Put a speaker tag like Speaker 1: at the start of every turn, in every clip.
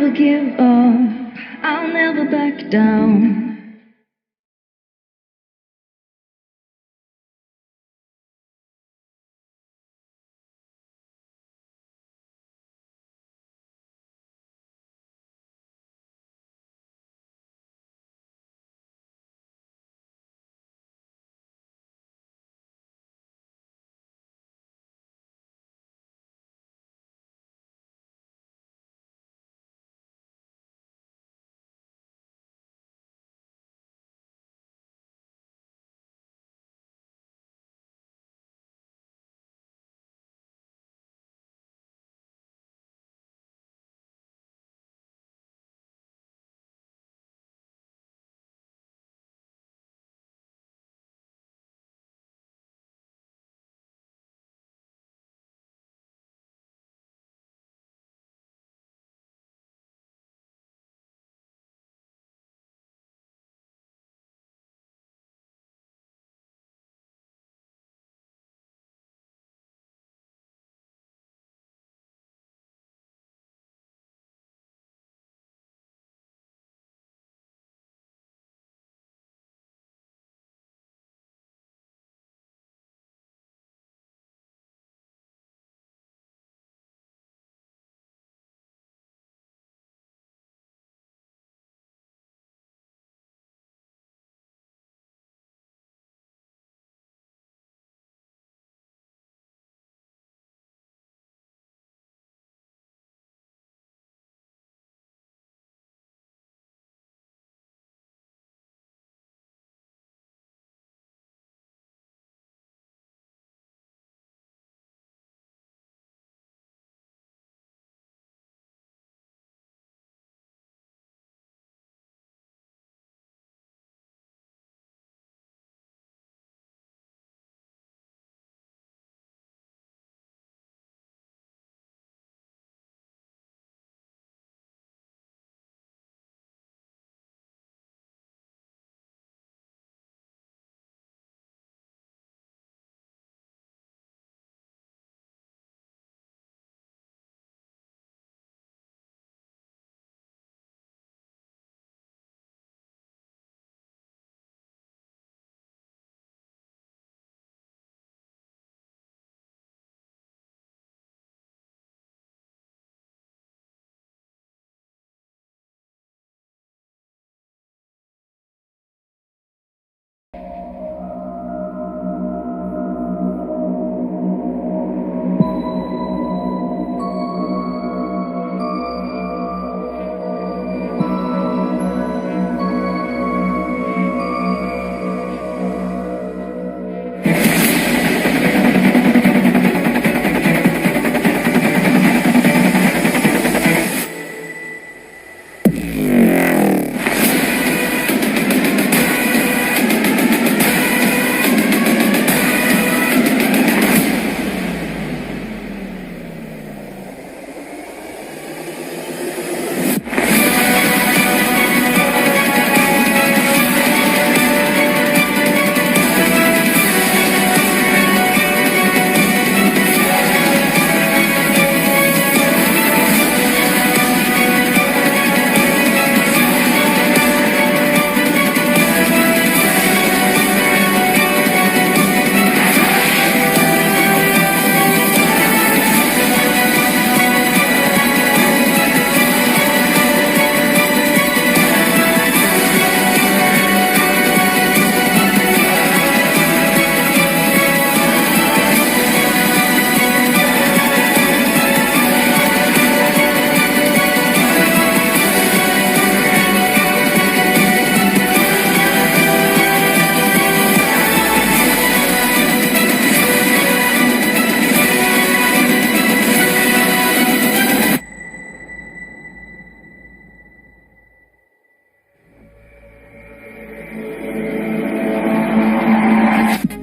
Speaker 1: never give up, I'll never back down.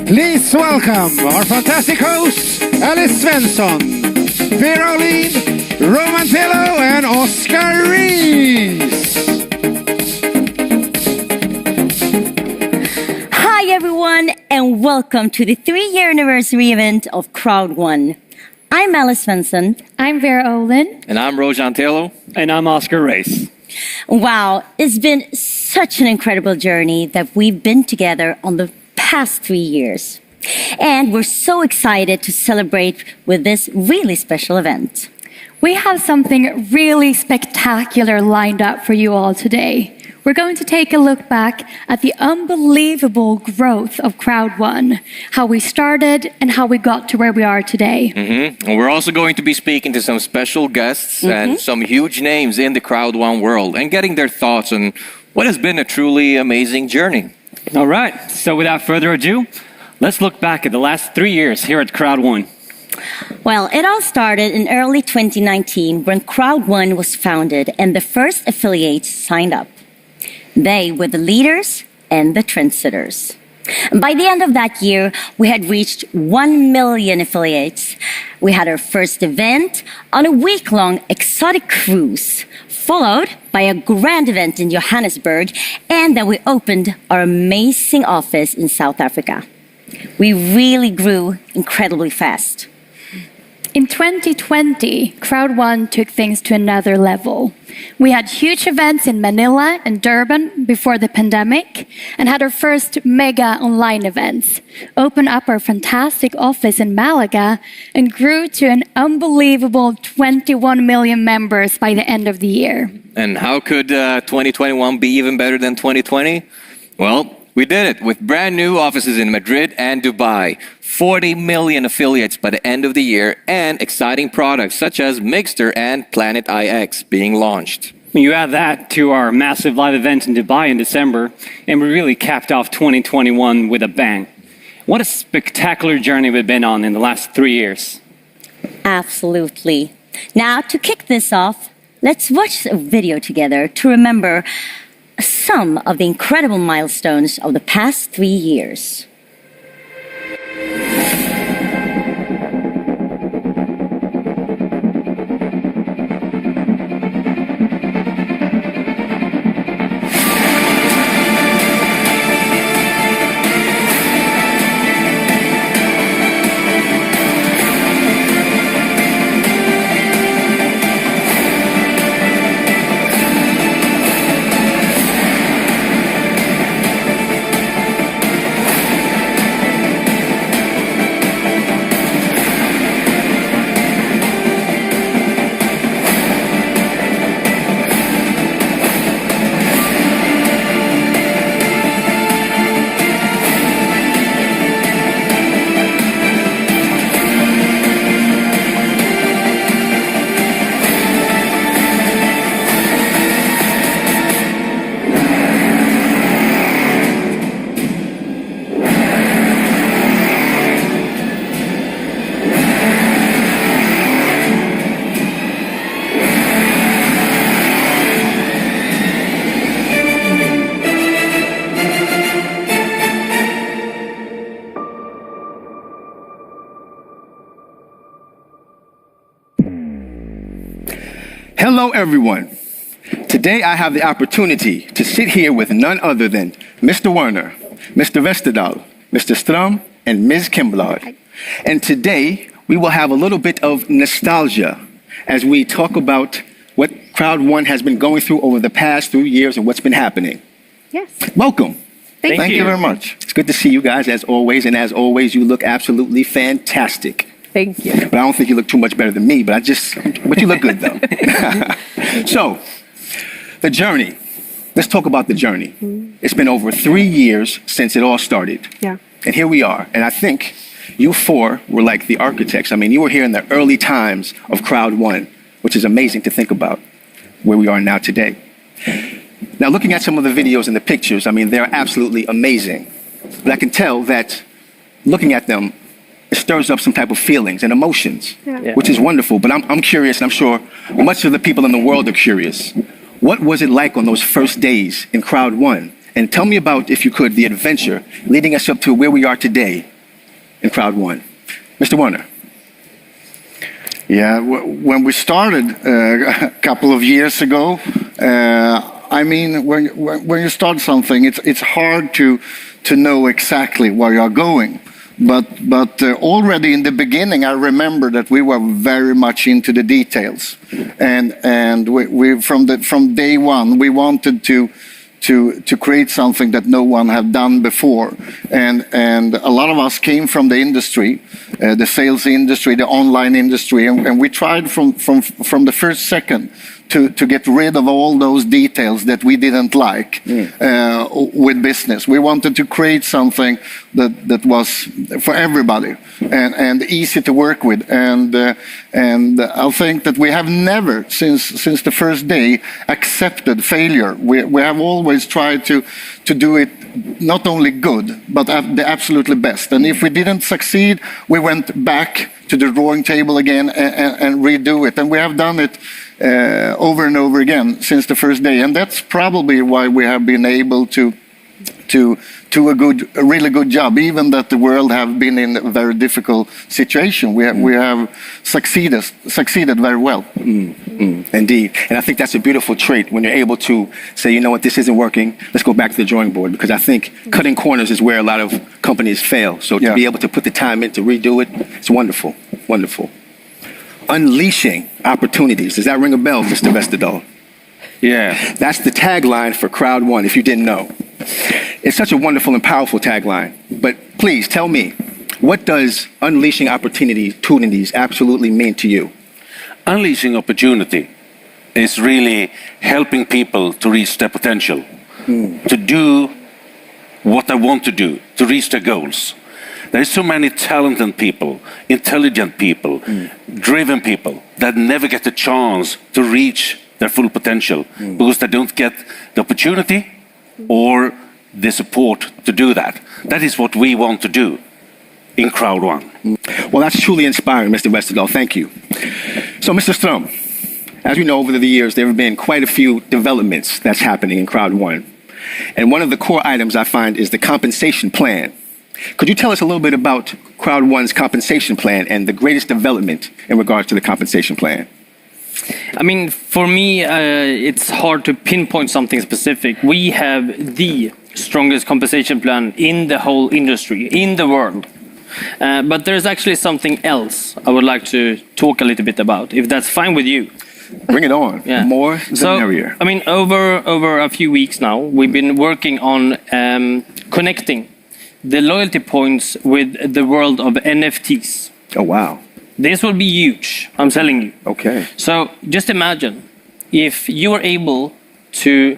Speaker 2: Please welcome our fantastic hosts, Alice Svensson, Verolin, Romantillo, and Oscar Rees.
Speaker 3: Hi everyone, and welcome to the 3-year anniversary event of Crowd One. I'm Alice Svensson.
Speaker 1: I'm Vera Olin.
Speaker 4: And I'm Rojan Telo.
Speaker 5: And I'm Oscar Race.
Speaker 3: Wow, it's been such an incredible journey that we've been together on the past 3 years. And we're so excited to celebrate with this really special event.
Speaker 1: We have something really spectacular lined up for you all today. We're going to take a look back at the unbelievable growth of Crowd1, how we started and how we got to where we are today.
Speaker 4: And we're also going to be speaking to some special guests and some huge names in the Crowd1 world and getting their thoughts on what has been a truly amazing journey.
Speaker 5: All right, so without further ado, let's look back at the last 3 years here at Crowd1.
Speaker 3: Well, it all started in early 2019 when Crowd1 was founded and the first affiliates signed up. They were the leaders and the trendsetters. By the end of that year, we had reached 1 million affiliates. We had our first event on a week-long exotic cruise, followed by a grand event in Johannesburg, and then we opened our amazing office in South Africa. We really grew incredibly fast.
Speaker 1: In 2020, Crowd1 took things to another level. We had huge events in Manila and Durban before the pandemic and had our first mega online events, opened up our fantastic office in Malaga and grew to an unbelievable 21 million members by the end of the year.
Speaker 4: And how could 2021 be even better than 2020? Well, we did it with brand new offices in Madrid and Dubai, 40 million affiliates by the end of the year, and exciting products such as Mixter and Planet IX being launched.
Speaker 5: You add that to our massive live event in Dubai in December, and we really capped off 2021 with a bang. What a spectacular journey we've been on in the last 3 years.
Speaker 3: Absolutely. Now, to kick this off, let's watch a video together to remember some of the incredible milestones of the past 3 years.
Speaker 2: Hello, everyone. Today I have the opportunity to sit here with none other than Mr. Werner, Mr. Vesterdal, Mr. Strum, and Ms. Kimblad. And today we will have a little bit of nostalgia as we talk about what Crowd1 has been going through over the past 3 years and what's been happening.
Speaker 1: Yes.
Speaker 2: Welcome.
Speaker 5: Thank you
Speaker 2: very much. It's good to see you guys as always, and as always, you look absolutely fantastic.
Speaker 1: Thank you.
Speaker 2: But I don't think you look too much better than me, but you look good though. So, the journey. Let's talk about the journey. It's been over 3 years since it all started.
Speaker 1: Yeah.
Speaker 2: And here we are. And I think you four were like the architects. I mean, you were here in the early times of Crowd1, which is amazing to think about where we are now today. Now, looking at some of the videos and the pictures, I mean, they're absolutely amazing. But I can tell that looking at them, it stirs up some type of feelings and emotions, which is wonderful. But I'm curious, and I'm sure much of the people in the world are curious. What was it like on those first days in Crowd1? And tell me about, if you could, the adventure leading us up to where we are today in Crowd1. Mr. Werner.
Speaker 6: Yeah, when we started a couple of years ago, I mean, when you start something, it's hard to know exactly where you're going. but already in the beginning, I remember that we were very much into the details, and we from day one we wanted to create something that no one had done before, and a lot of us came from the industry, the sales industry, the online industry, and we tried from the first second to get rid of all those details that we didn't like with business. We wanted to create something that was for everybody and easy to work with. And I think that we have never, since the first day, accepted failure. We have always tried to do it not only good, but the absolutely best. And if we didn't succeed, we went back to the drawing table again and redo it. And we have done it over and over again since the first day. And that's probably why we have been able to a really good job, even that the world have been in a very difficult situation. We have succeeded very well.
Speaker 2: Indeed. And I think that's a beautiful trait when you're able to say, you know what, this isn't working. Let's go back to the drawing board, because I think cutting corners is where a lot of companies fail. So to be able to put the time in to redo it, it's wonderful. Wonderful. Unleashing opportunities. Does that ring a bell, Mr. Vesterdahl?
Speaker 7: Yeah.
Speaker 2: That's the tagline for Crowd One, if you didn't know. It's such a wonderful and powerful tagline. But please tell me, what does unleashing opportunities absolutely mean to you?
Speaker 7: Unleashing opportunity is really helping people to reach their potential, to do what they want to do, to reach their goals. There are so many talented people, intelligent people, driven people that never get the chance to reach their full potential because they don't get the opportunity or the support to do that. That is what we want to do in Crowd One.
Speaker 2: Well, that's truly inspiring, Mr. Vesterdahl. Thank you. So, Mr. Strom, as we know, over the years, there have been quite a few developments that's happening in Crowd One. And one of the core items I find is the compensation plan. Could you tell us a little bit about Crowd One's compensation plan and the greatest development in regards to the compensation plan?
Speaker 8: I mean, for me, it's hard to pinpoint something specific. We have the strongest compensation plan in the whole industry, in the world. But there's actually something else I would like to talk a little bit about, if that's fine with you.
Speaker 2: Bring it on.
Speaker 8: Yeah.
Speaker 2: More the merrier.
Speaker 8: I mean, over a few weeks now, we've been working on connecting the loyalty points with the world of NFTs.
Speaker 2: Oh, wow.
Speaker 8: This will be huge, I'm telling you.
Speaker 2: Okay.
Speaker 8: So just imagine if you are able to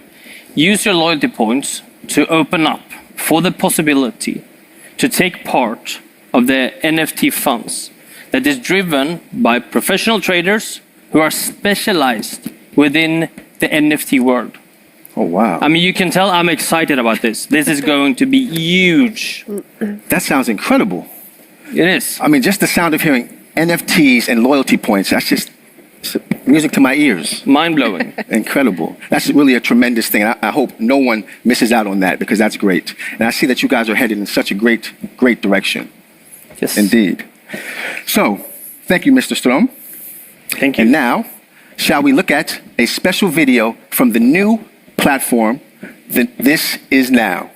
Speaker 8: use your loyalty points to open up for the possibility to take part of the NFT funds that is driven by professional traders who are specialized within the NFT world.
Speaker 2: Oh, wow.
Speaker 8: I mean, you can tell I'm excited about this. This is going to be huge.
Speaker 2: That sounds incredible.
Speaker 8: It is.
Speaker 2: I mean, just the sound of hearing NFTs and loyalty points, that's just music to my ears.
Speaker 8: Mind-blowing.
Speaker 2: Incredible. That's really a tremendous thing. I hope no one misses out on that, because that's great. And I see that you guys are headed in such a great direction.
Speaker 8: Yes.
Speaker 2: Indeed. So, thank you, Mr. Strom.
Speaker 8: Thank you.
Speaker 2: And now, shall we look at a special video from the new platform, This Is Now.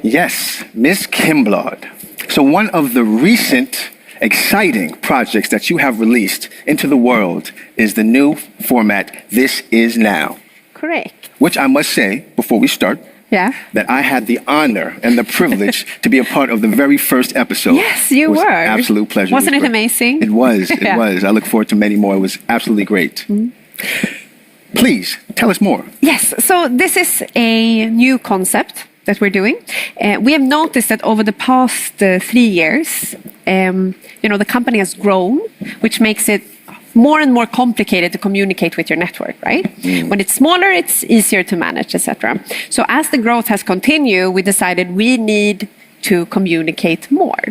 Speaker 2: Yes, Ms. Kimblad. So one of the recent exciting projects that you have released into the world is the new format, This Is Now.
Speaker 9: Correct.
Speaker 2: Which I must say, before we start,
Speaker 9: Yeah.
Speaker 2: that I had the honor and the privilege to be a part of the very first episode.
Speaker 9: Yes, you
Speaker 2: It was
Speaker 9: were.
Speaker 2: an absolute pleasure.
Speaker 9: Wasn't it
Speaker 2: great.
Speaker 9: amazing?
Speaker 2: It was. It
Speaker 9: Yeah.
Speaker 2: was. I look forward to many more. It was absolutely great. Please tell us more.
Speaker 9: Yes, so this is a new concept that we're doing. We have noticed that over the past 3 years, the company has grown, which makes it more and more complicated to communicate with your network, right? When it's smaller, it's easier to manage, etc. So as the growth has continued, we decided we need to communicate more.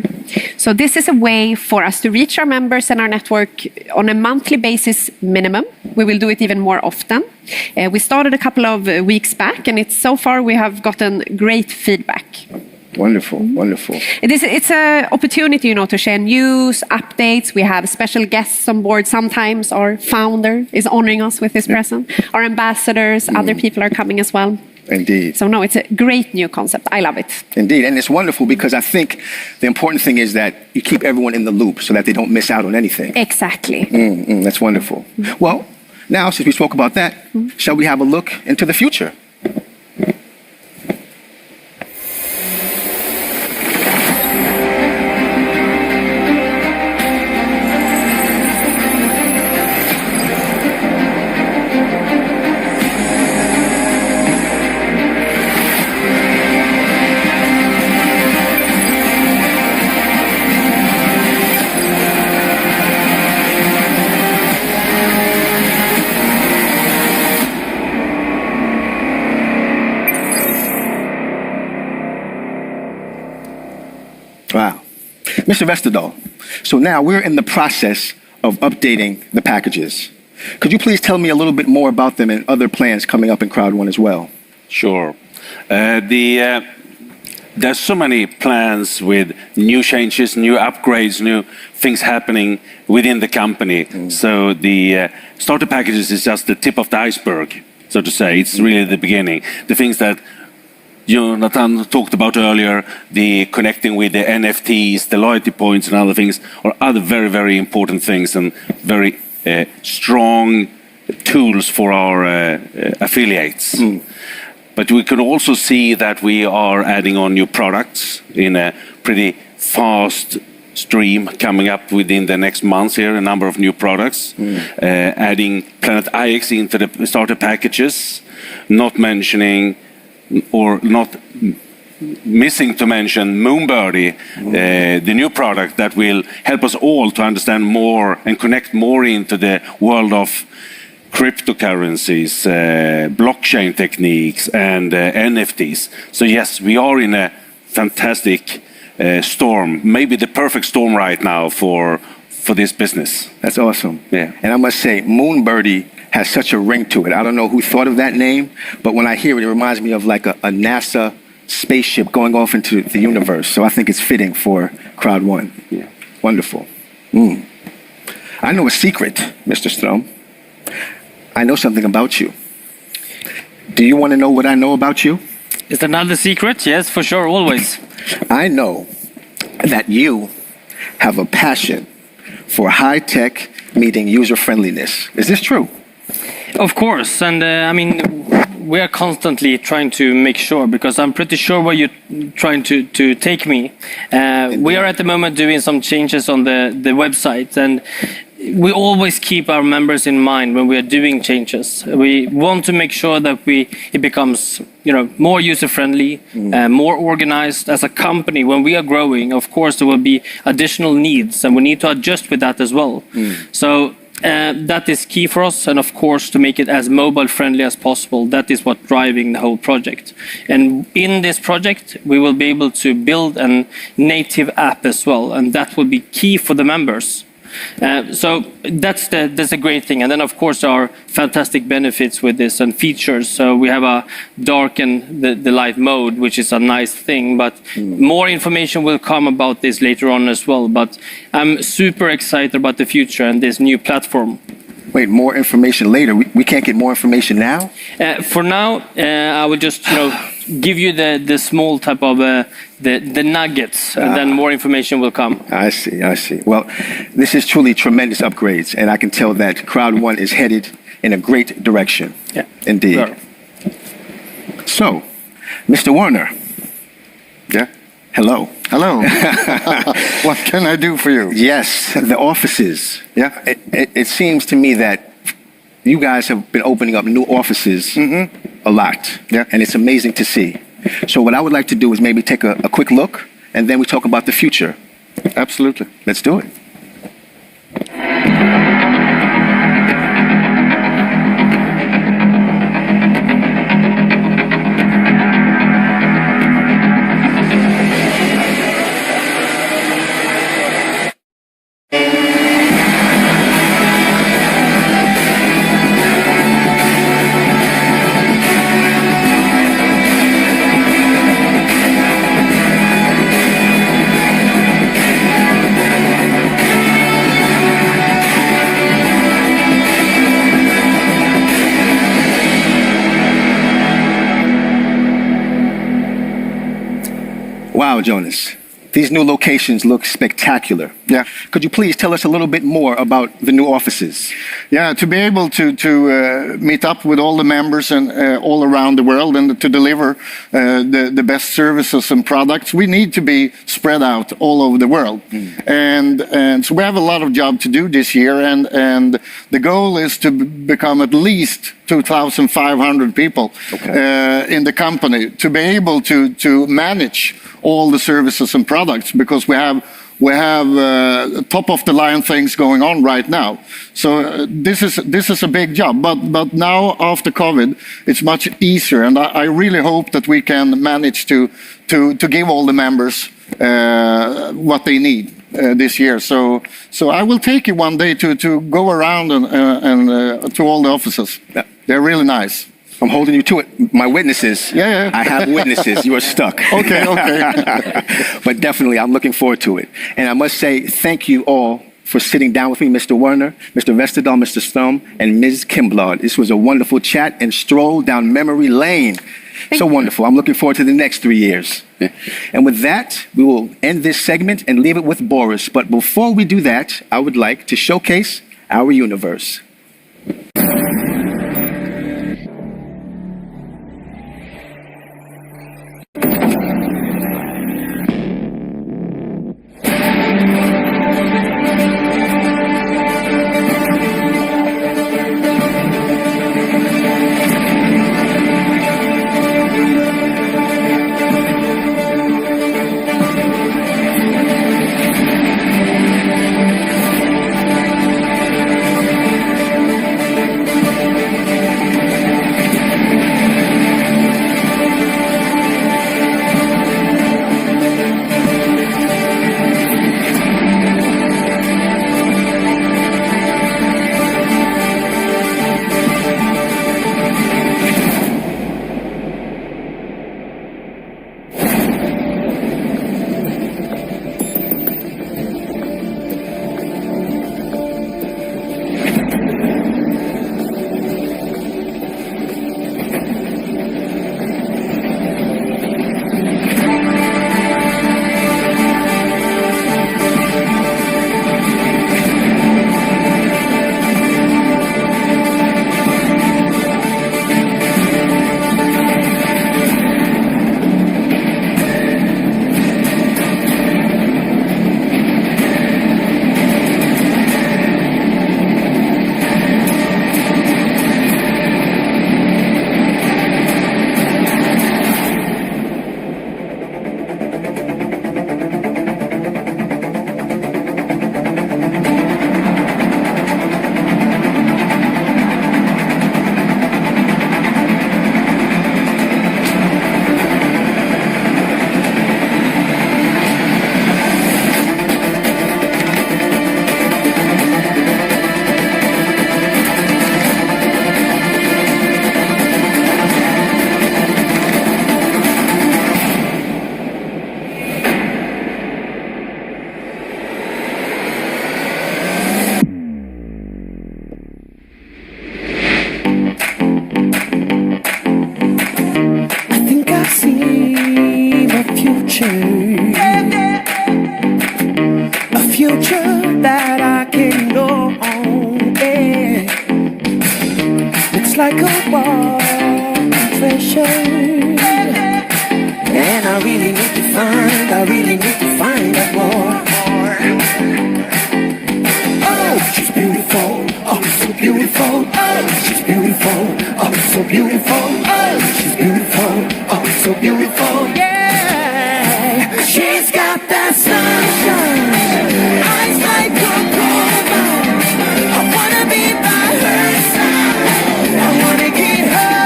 Speaker 9: So this is a way for us to reach our members and our network on a monthly basis minimum. We will do it even more often. We started a couple of weeks back, and so far we have gotten great feedback.
Speaker 2: Wonderful, wonderful.
Speaker 9: It's an opportunity, to share news, updates. We have special guests on board. Sometimes our founder is honoring us with his presence. Our ambassadors, other people are coming as well.
Speaker 2: Indeed.
Speaker 9: So no, it's a great new concept. I love it.
Speaker 2: Indeed. And it's wonderful because I think the important thing is that you keep everyone in the loop so that they don't miss out on anything.
Speaker 9: Exactly.
Speaker 2: That's wonderful. Well, now since we spoke about that, shall we have a look into the future? Wow. Mr. Vesterdahl, so now we're in the process of updating the packages. Could you please tell me a little bit more about them and other plans coming up in Crowd One as well?
Speaker 7: Sure. There's so many plans with new changes, new upgrades, new things happening within the company. So the starter packages is just the tip of the iceberg, so to say. It's really the beginning. The things that Jonathan talked about earlier, the connecting with the NFTs, the loyalty points and other things are other very, very important things and very strong tools for our affiliates. But we can also see that we are adding on new products in a pretty fast stream coming up within the next months here, a number of new products, adding Planet IX into the starter packages, not mentioning or not missing to mention Moonbirdie, the new product that will help us all to understand more and connect more into the world of cryptocurrencies, blockchain techniques, and NFTs. So yes, we are in a fantastic storm, maybe the perfect storm right now for this business.
Speaker 2: That's awesome.
Speaker 7: Yeah.
Speaker 2: And I must say, Moonbirdie has such a ring to it. I don't know who thought of that name, but when I hear it, it reminds me of like a NASA spaceship going off into the universe. So I think it's fitting for Crowd One.
Speaker 7: Yeah.
Speaker 2: Wonderful. I know a secret, Mr. Strom. I know something about you. Do you want to know what I know about you?
Speaker 8: Is that another secret? Yes, for sure, always.
Speaker 2: I know that you have a passion for high-tech meeting user-friendliness. Is this true?
Speaker 8: Of course, and we are constantly trying to make sure, because I'm pretty sure where you're trying to take me. We are at the moment doing some changes on the website, and we always keep our members in mind when we are doing changes. We want to make sure that it becomes more user-friendly, more organized as a company. When we are growing, of course, there will be additional needs, and we need to adjust with that as well. So that is key for us, and of course, to make it as mobile-friendly as possible. That is what's driving the whole project. And in this project, we will be able to build a native app as well, and that will be key for the members. So that's a great thing. And then, of course, there are fantastic benefits with this and features. So we have a dark and the light mode, which is a nice thing. But more information will come about this later on as well. But I'm super excited about the future and this new platform.
Speaker 2: Wait, more information later? We can't get more information now?
Speaker 8: For now, I will just give you the small type of the nuggets, and then more information will come.
Speaker 2: I see. Well, this is truly tremendous upgrades, and I can tell that Crowd One is headed in a great direction.
Speaker 8: Yeah.
Speaker 2: Indeed.
Speaker 8: Sure.
Speaker 2: So, Mr. Werner,
Speaker 6: Yeah.
Speaker 2: hello.
Speaker 6: Hello. What can I do for you?
Speaker 2: Yes, the offices.
Speaker 6: Yeah.
Speaker 2: It seems to me that you guys have been opening up new offices a lot.
Speaker 6: Yeah.
Speaker 2: And it's amazing to see. So what I would like to do is maybe take a quick look, and then we talk about the future.
Speaker 6: Absolutely.
Speaker 2: Let's do it. Wow, Jonas. These new locations look spectacular.
Speaker 6: Yeah.
Speaker 2: Could you please tell us a little bit more about the new offices?
Speaker 6: Yeah, to be able to meet up with all the members and all around the world and to deliver the best services and products, we need to be spread out all over the world. And so we have a lot of job to do this year, and the goal is to become at least 2,500 people in the company to be able to manage all the services and products, because we have top of the line things going on right now. So this is a big job. But now after COVID, it's much easier, and I really hope that we can manage to give all the members what they need this year. So I will take you one day to go around and to all the offices.
Speaker 2: Yeah.
Speaker 6: They're really nice.
Speaker 2: I'm holding you to it. My witnesses.
Speaker 6: Yeah.
Speaker 2: I have witnesses. You are stuck.
Speaker 6: Okay.
Speaker 2: But definitely, I'm looking forward to it. And I must say, thank you all for sitting down with me, Mr. Werner, Mr. Vesterdahl, Mr. Sturm, and Ms. Kimblad. This was a wonderful chat and stroll down memory lane. So wonderful. I'm looking forward to the next 3 years. And with that, we will end this segment and leave it with Boris. But before we do that, I would like to showcase our universe.
Speaker 10: I really need to find out more. Oh, she's beautiful, oh, so beautiful. Oh, she's beautiful, oh, so beautiful. Oh, she's beautiful, oh, so beautiful. Yeah, she's got that sunshine, eyes like Coca-Cola. I wanna be by her side. I wanna get her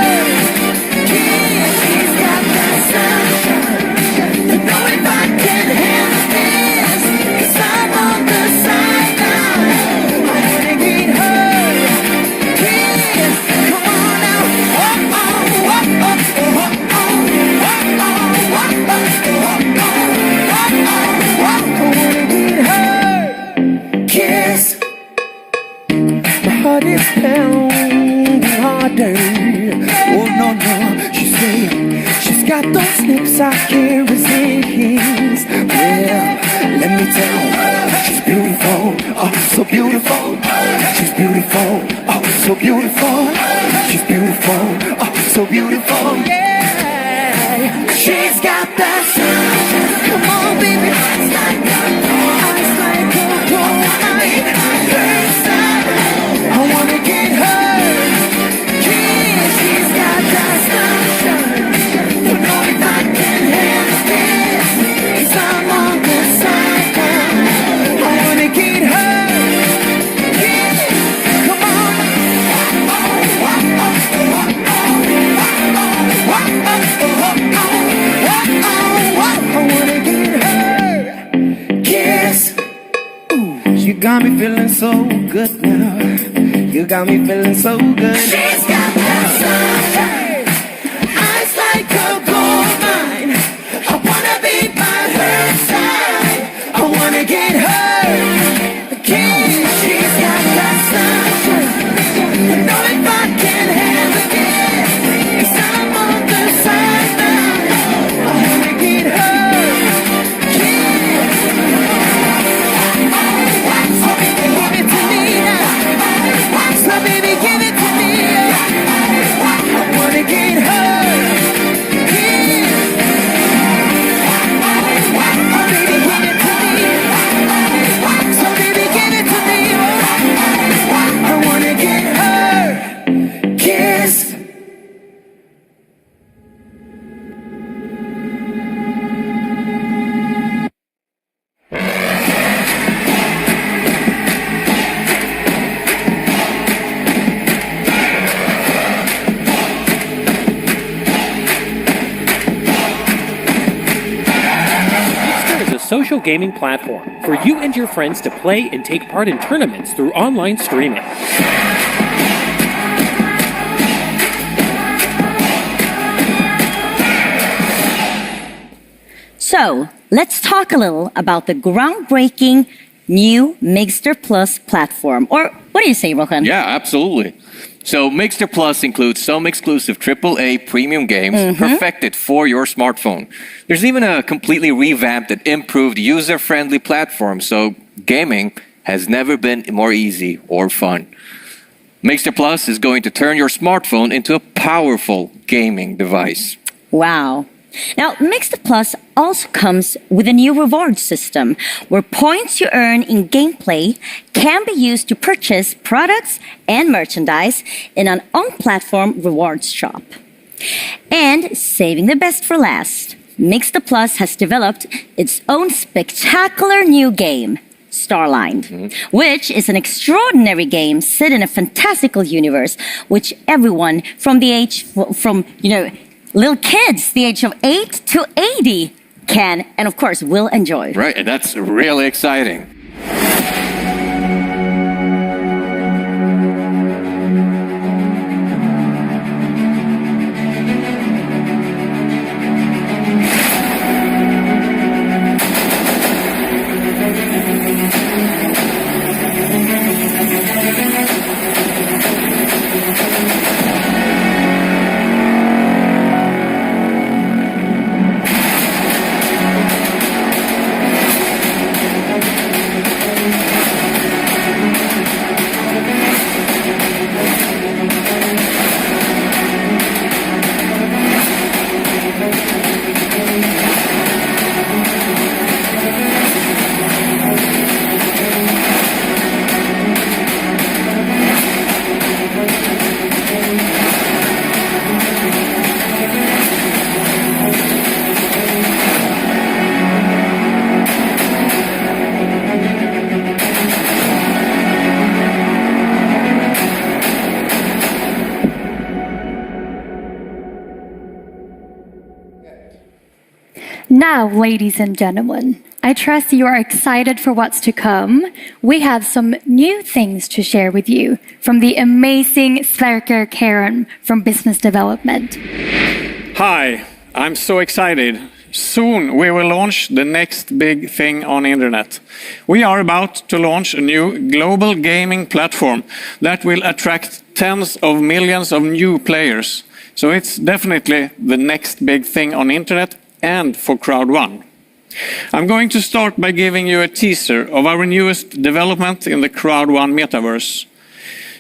Speaker 10: kiss. She's got that sunshine. You know if I can handle this, 'cause I'm on the side now. I wanna get her kiss. Come on now. Oh, oh, oh, oh, oh, oh, oh, oh, oh, oh, oh, oh, oh. I wanna get her kiss. My heart is pounding harder. Oh no, no, she's got those lips I can't resist. Well, let me tell you, she's beautiful, oh so beautiful. She's beautiful, oh so beautiful. She's beautiful, oh so beautiful. Yeah, she's got that sunshine. Come on, baby, eyes like Coca-Cola. I wanna get her kiss. She's got that sunshine. You know if I can handle this, 'cause I'm on the side now. I wanna get her kiss. Come on. I wanna get her kiss. You got me feeling so good now. You got me feeling so good. She's got that sunshine, eyes like gold mine. I wanna be by her side. I wanna get her kiss. She's got that sunshine. You know if I can handle this, 'cause I'm on the side now. I wanna get her kiss. So baby, give it to me now. So baby, give it to me. I wanna get her kiss. Oh baby, give it to me. So baby, give it to me. I wanna get her kiss.
Speaker 11: Mixer is a social gaming platform for you and your friends to play and take part in tournaments through online streaming.
Speaker 3: So, let's talk a little about the groundbreaking new Mixer Plus platform. Or what do you say, Rohan?
Speaker 4: Yeah, absolutely. So Mixer Plus includes some exclusive AAA premium games perfected for your smartphone. There's even a completely revamped and improved user-friendly platform, so gaming has never been more easy or fun. Mixer Plus is going to turn your smartphone into a powerful gaming device.
Speaker 3: Wow. Now, Mixed Plus also comes with a new reward system where points you earn in gameplay can be used to purchase products and merchandise in an on-platform rewards shop. And saving the best for last, Mixed Plus has developed its own spectacular new game, Starline, which is an extraordinary game set in a fantastical universe which everyone from little kids, the age of 8 to 80, can and of course will enjoy.
Speaker 4: Right, and that's really exciting.
Speaker 1: Now, ladies and gentlemen, I trust you are excited for what's to come. We have some new things to share with you from the amazing Sverker Karen from Business Development.
Speaker 12: Hi, I'm so excited. Soon we will launch the next big thing on internet. We are about to launch a new global gaming platform that will attract tens of millions of new players. So it's definitely the next big thing on internet and for Crowd1. I'm going to start by giving you a teaser of our newest development in the Crowd1 metaverse.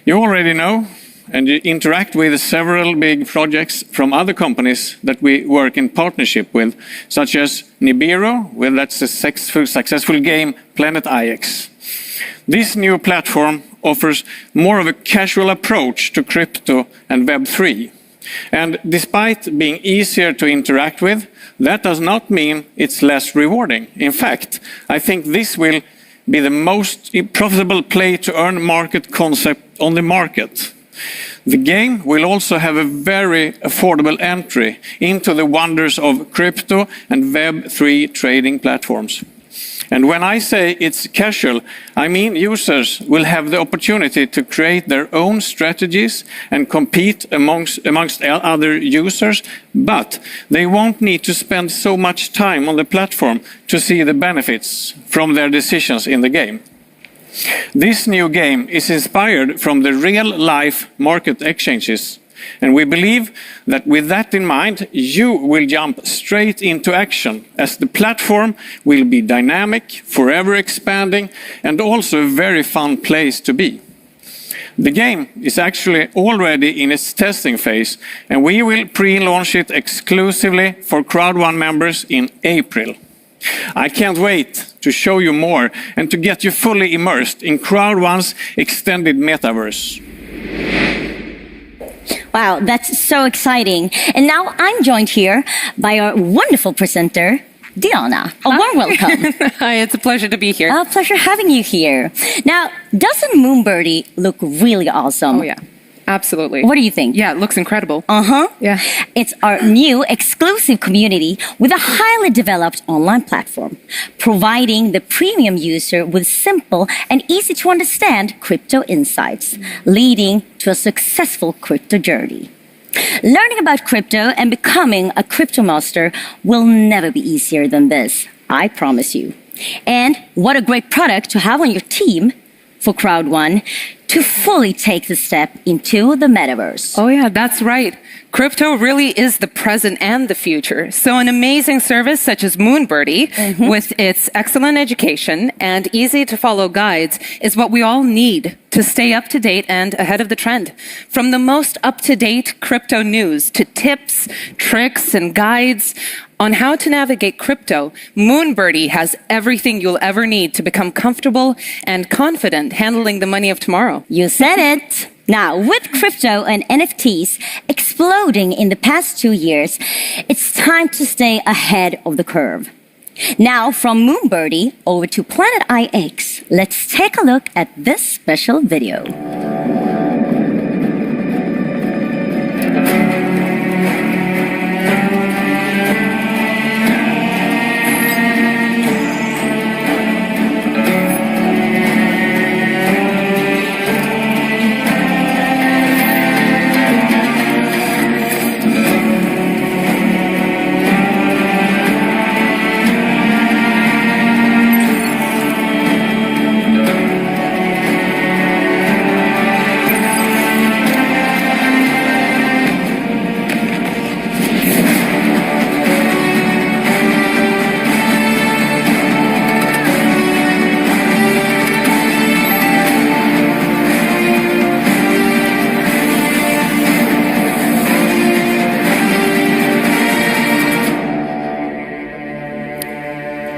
Speaker 12: You already know and you interact with several big projects from other companies that we work in partnership with, such as Nibiru, with that successful game Planet IX. This new platform offers more of a casual approach to crypto and Web3. And despite being easier to interact with, that does not mean it's less rewarding. In fact, I think this will be the most profitable play-to-earn market concept on the market. The game will also have a very affordable entry into the wonders of crypto and Web3 trading platforms. And when I say it's casual, I mean users will have the opportunity to create their own strategies and compete amongst other users, but they won't need to spend so much time on the platform to see the benefits from their decisions in the game. This new game is inspired from the real-life market exchanges, and we believe that with that in mind, you will jump straight into action, as the platform will be dynamic, forever expanding, and also a very fun place to be. The game is actually already in its testing phase, and we will pre-launch it exclusively for Crowd1 members in April. I can't wait to show you more and to get you fully immersed in Crowd1's extended metaverse.
Speaker 3: Wow, that's so exciting. And now I'm joined here by our wonderful presenter, Diana. A warm welcome.
Speaker 13: Hi, it's a pleasure to be here.
Speaker 3: A pleasure having you here. Now, doesn't Moonbirdie look really awesome?
Speaker 13: Oh, yeah. Absolutely.
Speaker 3: What do you think?
Speaker 13: Yeah, it looks incredible.
Speaker 3: Uh-huh.
Speaker 13: Yeah.
Speaker 3: It's our new exclusive community with a highly developed online platform, providing the premium user with simple and easy to understand crypto insights, leading to a successful crypto journey. Learning about crypto and becoming a crypto master will never be easier than this, I promise you. And what a great product to have on your team for Crowd1 to fully take the step into the metaverse.
Speaker 13: Oh, yeah, that's right. Crypto really is the present and the future. So an amazing service such as Moonbirdie, with its excellent education and easy to follow guides, is what we all need to stay up to date and ahead of the trend. From the most up-to-date crypto news to tips, tricks, and guides on how to navigate crypto, Moonbirdie has everything you'll ever need to become comfortable and confident handling the money of tomorrow.
Speaker 3: You said it. Now, with crypto and NFTs exploding in the past 2 years, it's time to stay ahead of the curve. Now, from Moonbirdie over to Planet IX, let's take a look at this special video.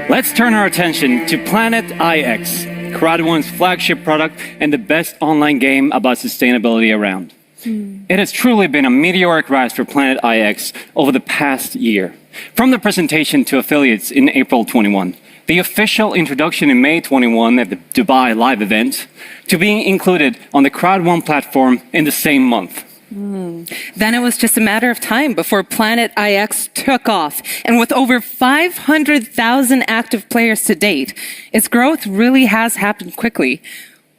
Speaker 5: Let's turn our attention to Planet IX, Crowd1's flagship product and the best online game about sustainability around. It has truly been a meteoric rise for Planet IX over the past year. From the presentation to affiliates in April 21, the official introduction in May 21 at the Dubai live event, to being included on the Crowd1 platform in the same month.
Speaker 13: Then it was just a matter of time before Planet IX took off. And with over 500,000 active players to date, its growth really has happened quickly.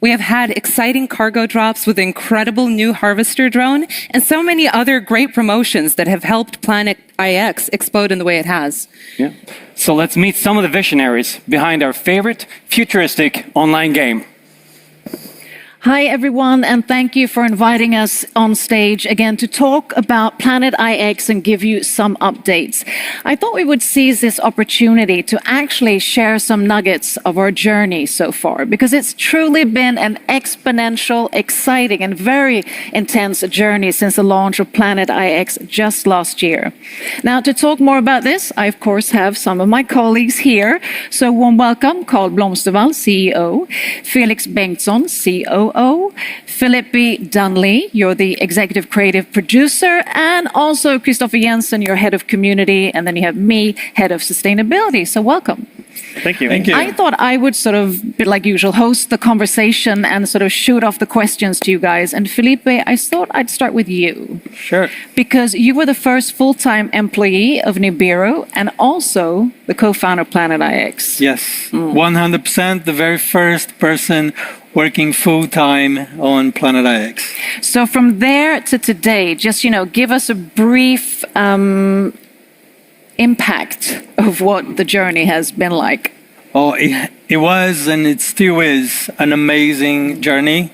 Speaker 13: We have had exciting cargo drops with incredible new harvester drone and so many other great promotions that have helped Planet IX explode in the way it has.
Speaker 5: Yeah. So let's meet some of the visionaries behind our favorite futuristic online game.
Speaker 14: Hi, everyone, and thank you for inviting us on stage again to talk about Planet IX and give you some updates. I thought we would seize this opportunity to actually share some nuggets of our journey so far, because it's truly been an exponential, exciting, and very intense journey since the launch of Planet IX just last year. Now, to talk more about this, I, of course, have some of my colleagues here. So, warm welcome, Carl Blomstervall, CEO, Felix Bengtsson, COO, Philippi Dunley, you're the executive creative producer, and also Christopher Jensen, you're head of community, and then you have me, head of sustainability. So welcome.
Speaker 5: Thank you.
Speaker 14: I thought I would sort of, bit like usual, host the conversation and sort of shoot off the questions to you guys. And Felipe, I thought I'd start with you.
Speaker 5: Sure.
Speaker 14: Because you were the first full-time employee of Nibiru and also the co-founder of Planet IX.
Speaker 15: Yes, 100%, the very first person working full-time on Planet IX.
Speaker 14: So from there to today, just, give us a brief impact of what the journey has been like.
Speaker 15: Oh, it was and it still is an amazing journey.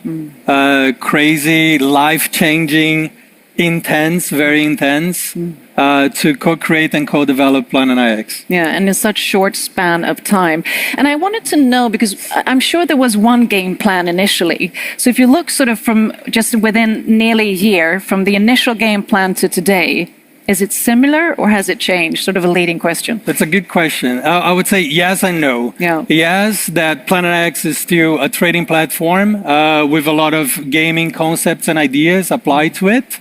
Speaker 15: Crazy, life-changing, intense, very intense, to co-create and co-develop Planet IX.
Speaker 14: Yeah, and in such short span of time. And I wanted to know, because I'm sure there was one game plan initially. So if you look sort of from just within nearly a year, from the initial game plan to today, is it similar or has it changed? Sort of a leading question.
Speaker 15: That's a good question. I would say yes and no.
Speaker 14: Yeah.
Speaker 15: Yes, that Planet X is still a trading platform with a lot of gaming concepts and ideas applied to it.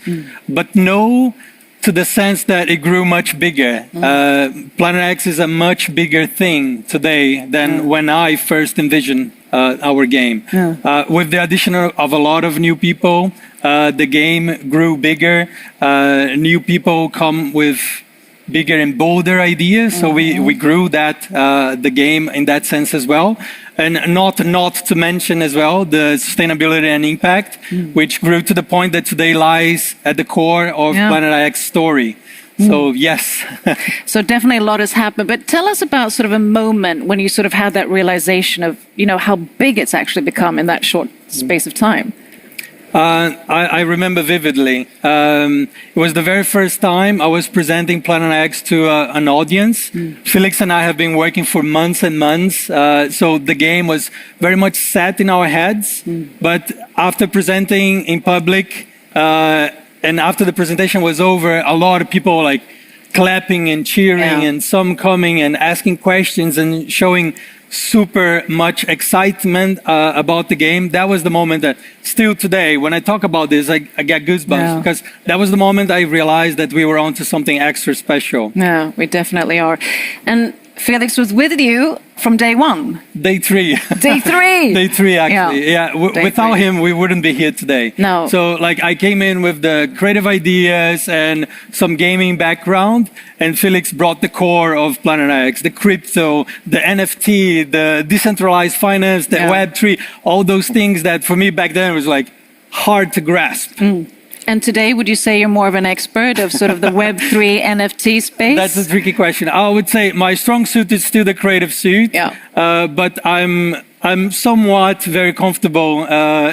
Speaker 15: But no, to the sense that it grew much bigger. Planet X is a much bigger thing today than when I first envisioned our game. With the addition of a lot of new people, the game grew bigger. New people come with bigger and bolder ideas, so we grew that the game in that sense as well. And not to mention as well the sustainability and impact, which grew to the point that today lies at the core of Planet X story. So yes.
Speaker 14: So definitely a lot has happened. But tell us about sort of a moment when you sort of had that realization of, how big it's actually become in that short space of time.
Speaker 15: I remember vividly. It was the very first time I was presenting Planet X to an audience. Felix and I have been working for months and months, so the game was very much set in our heads. But after presenting in public, and after the presentation was over, a lot of people were like clapping and cheering, and some coming and asking questions and showing super much excitement about the game. That was the moment that still today, when I talk about this, I get goosebumps because that was the moment I realized that we were onto something extra special.
Speaker 14: Yeah, we definitely are. And Felix was with you from day one.
Speaker 15: Day three.
Speaker 14: Day three.
Speaker 15: Day three, actually. Without him, we wouldn't be here today.
Speaker 14: No.
Speaker 15: So, I came in with the creative ideas and some gaming background, and Felix brought the core of Planet X, the crypto, the NFT, the decentralized finance, the Web3, all those things that for me back then was hard to grasp.
Speaker 14: And today, would you say you're more of an expert of sort of the Web3 NFT space?
Speaker 15: That's a tricky question. I would say my strong suit is still the creative suit, but I'm somewhat very comfortable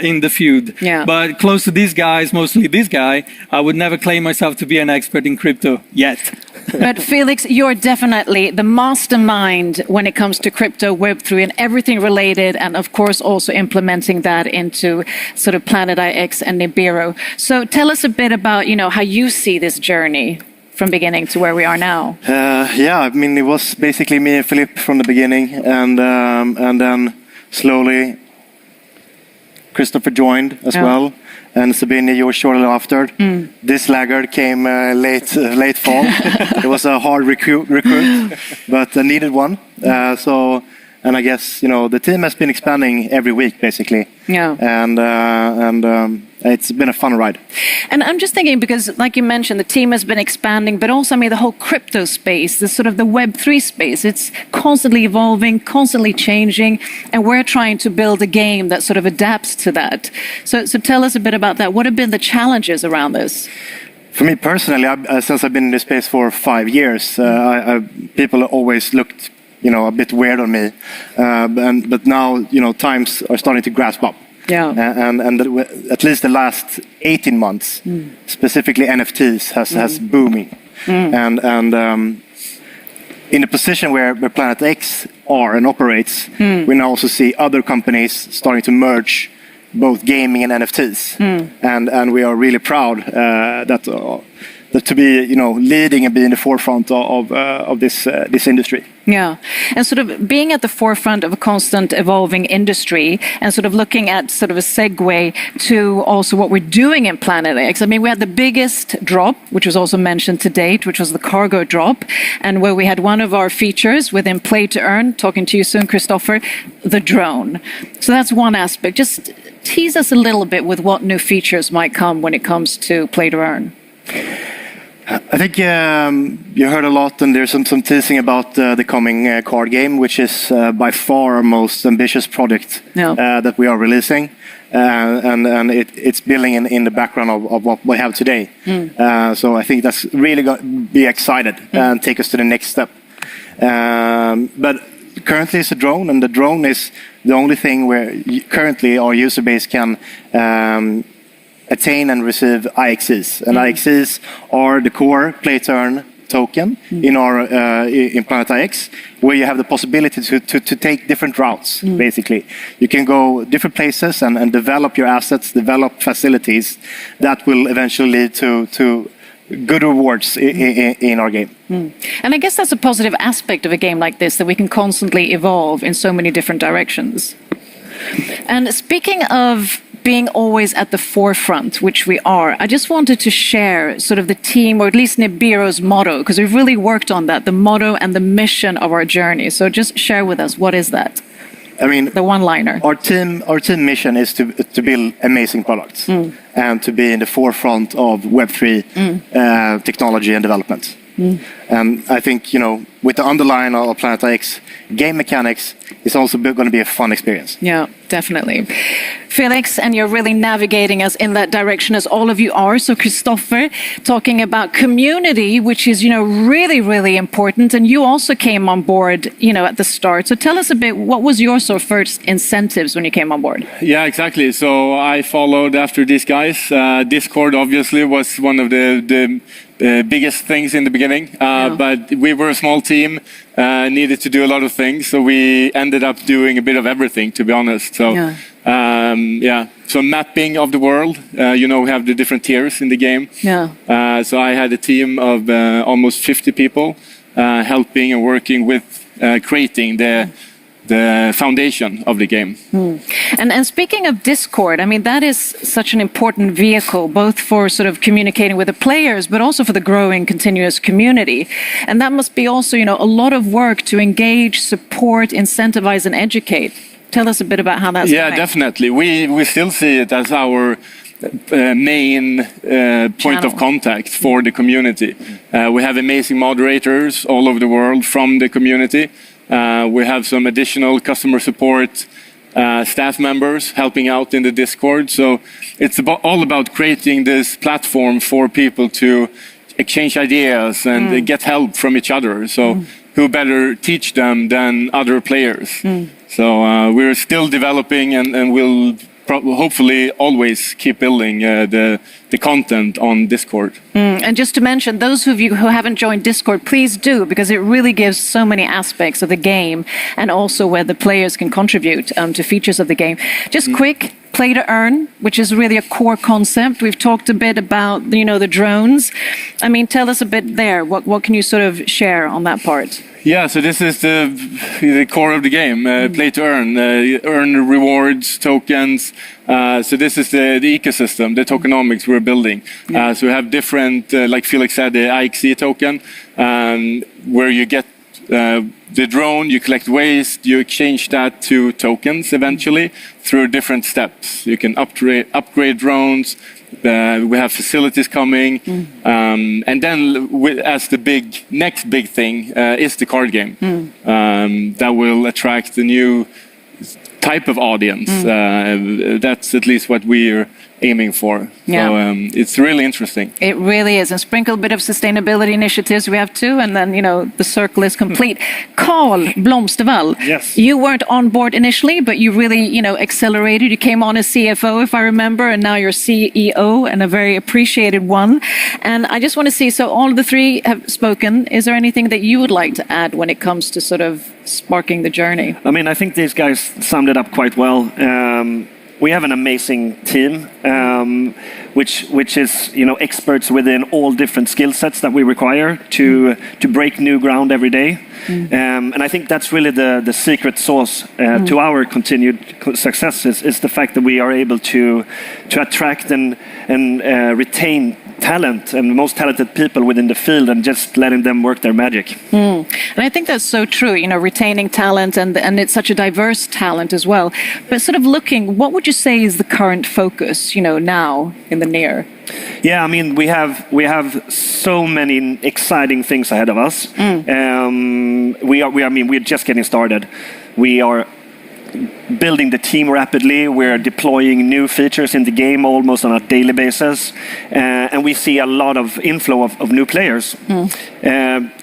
Speaker 15: in the field. But close to these guys, mostly this guy, I would never claim myself to be an expert in crypto yet.
Speaker 14: But Felix, you're definitely the mastermind when it comes to crypto, Web3, and everything related, and of course also implementing that into sort of Planet IX and Nibiru. So tell us a bit about, how you see this journey from beginning to where we are now.
Speaker 16: It was basically me and Philip from the beginning, and then slowly Christopher joined as well. And Sabine, you were shortly after. This laggard came late fall. It was a hard recruit, but a needed one. And I guess the team has been expanding every week basically. And It's been a fun ride.
Speaker 14: And I'm just thinking, because like you mentioned, the team has been expanding, but also, I mean, the whole crypto space, the sort of the Web3 space, it's constantly evolving, constantly changing, and we're trying to build a game that sort of adapts to that. So tell us a bit about that. What have been the challenges around this?
Speaker 16: For me personally, since I've been in this space for 5 years, people always looked, a bit weird on me, but now, times are starting to grasp up.
Speaker 14: Yeah.
Speaker 16: And at least the last 18 months, specifically NFTs has booming. And in the position where Planet X are and operates, we now also see other companies starting to merge both gaming and NFTs. And we are really proud that to be, leading and be in the forefront of this industry.
Speaker 14: Yeah, and sort of being at the forefront of a constant evolving industry, and sort of looking at sort of a segue to also what we're doing in Planet X. I mean, we had the biggest drop, which was also mentioned to date, which was the cargo drop, and where we had one of our features within Play to Earn, talking to you soon, Christopher, the drone. So that's one aspect. Just tease us a little bit with what new features might come when it comes to Play to Earn.
Speaker 16: I think you heard a lot, and there's some teasing about the coming card game, which is by far our most ambitious project that we are releasing, and it's building in the background of what we have today. So I think that's really going to be excited and take us to the next step. But currently it's a drone, and the drone is the only thing where currently our user base can attain and receive IXEs. And IXEs are the core Play to Earn token in Planet IX, where you have the possibility to take different routes, basically. You can go different places and develop your assets, develop facilities that will eventually lead to good rewards in our game.
Speaker 14: And I guess that's a positive aspect of a game like this, that we can constantly evolve in so many different directions. And speaking of being always at the forefront, which we are, I just wanted to share sort of the team, or at least Nibiru's motto, because we've really worked on that, the motto and the mission of our journey. So just share with us, what is that?
Speaker 16: I mean,
Speaker 14: the one-liner.
Speaker 16: Our team mission is to build amazing products and to be in the forefront of Web3 technology and development. And I think, with the underline of Planet X, game mechanics is also going to be a fun experience.
Speaker 14: Yeah, definitely. Felix, and you're really navigating us in that direction, as all of you are. So Christopher, talking about community, which is, really, really important. And you also came on board, at the start. So tell us a bit, what was your sort of first incentives when you came on board?
Speaker 12: Yeah, exactly. So I followed after these guys. Discord obviously was one of the biggest things in the beginning, but we were a small team, needed to do a lot of things, so we ended up doing a bit of everything, to be honest. So so mapping of the world, we have the different tiers in the game. So I had a team of almost 50 people helping and working with creating the foundation of the game.
Speaker 14: And speaking of Discord, I mean, that is such an important vehicle, both for sort of communicating with the players, but also for the growing continuous community. And that must be also, a lot of work to engage, support, incentivize, and educate. Tell us a bit about how that's going.
Speaker 12: Yeah, definitely. We still see it as our main point of contact for the community. We have amazing moderators all over the world from the community. We have some additional customer support staff members helping out in the Discord. So it's all about creating this platform for people to exchange ideas and get help from each other. So who better teach them than other players? So we're still developing and we'll hopefully always keep building the content on Discord.
Speaker 14: And just to mention, those of you who haven't joined Discord, please do, because it really gives so many aspects of the game, and also where the players can contribute to features of the game. Just quick, Play to Earn, which is really a core concept. We've talked a bit about, the drones. I mean, tell us a bit there. What can you sort of share on that part?
Speaker 12: Yeah, so this is the core of the game, Play to Earn, earn rewards, tokens. So this is the ecosystem, the tokenomics we're building. So we have different, like Felix said, the IXE token, where you get
Speaker 17: The drone, you collect waste, you exchange that to tokens eventually through different steps. You can upgrade drones. We have facilities coming, and then as the next big thing is the card game that will attract a new type of audience. That's at least what we're aiming for.
Speaker 14: Yeah.
Speaker 17: So it's really interesting.
Speaker 14: It really is. And sprinkle a bit of sustainability initiatives we have too. And then, the circle is complete. Carl Blomstervall.
Speaker 18: Yes.
Speaker 14: You weren't on board initially, but you really, accelerated. You came on as CFO, if I remember, and now you're CEO and a very appreciated one. And I just want to see, so all the three have spoken. Is there anything that you would like to add when it comes to sort of sparking the journey?
Speaker 18: I mean, I think these guys summed it up quite well. We have an amazing team, which is experts within all different skill sets that we require to break new ground every day. And I think that's really the secret sauce to our continued success is the fact that we are able to attract and retain talent and the most talented people within the field and just letting them work their magic.
Speaker 14: And I think that's so true, retaining talent and it's such a diverse talent as well. But sort of looking, what would you say is the current focus, now in the near?
Speaker 18: Yeah, I mean, we have so many exciting things ahead of us. We're just getting started. We are building the team rapidly. We're deploying new features in the game almost on a daily basis. And we see a lot of inflow of new players.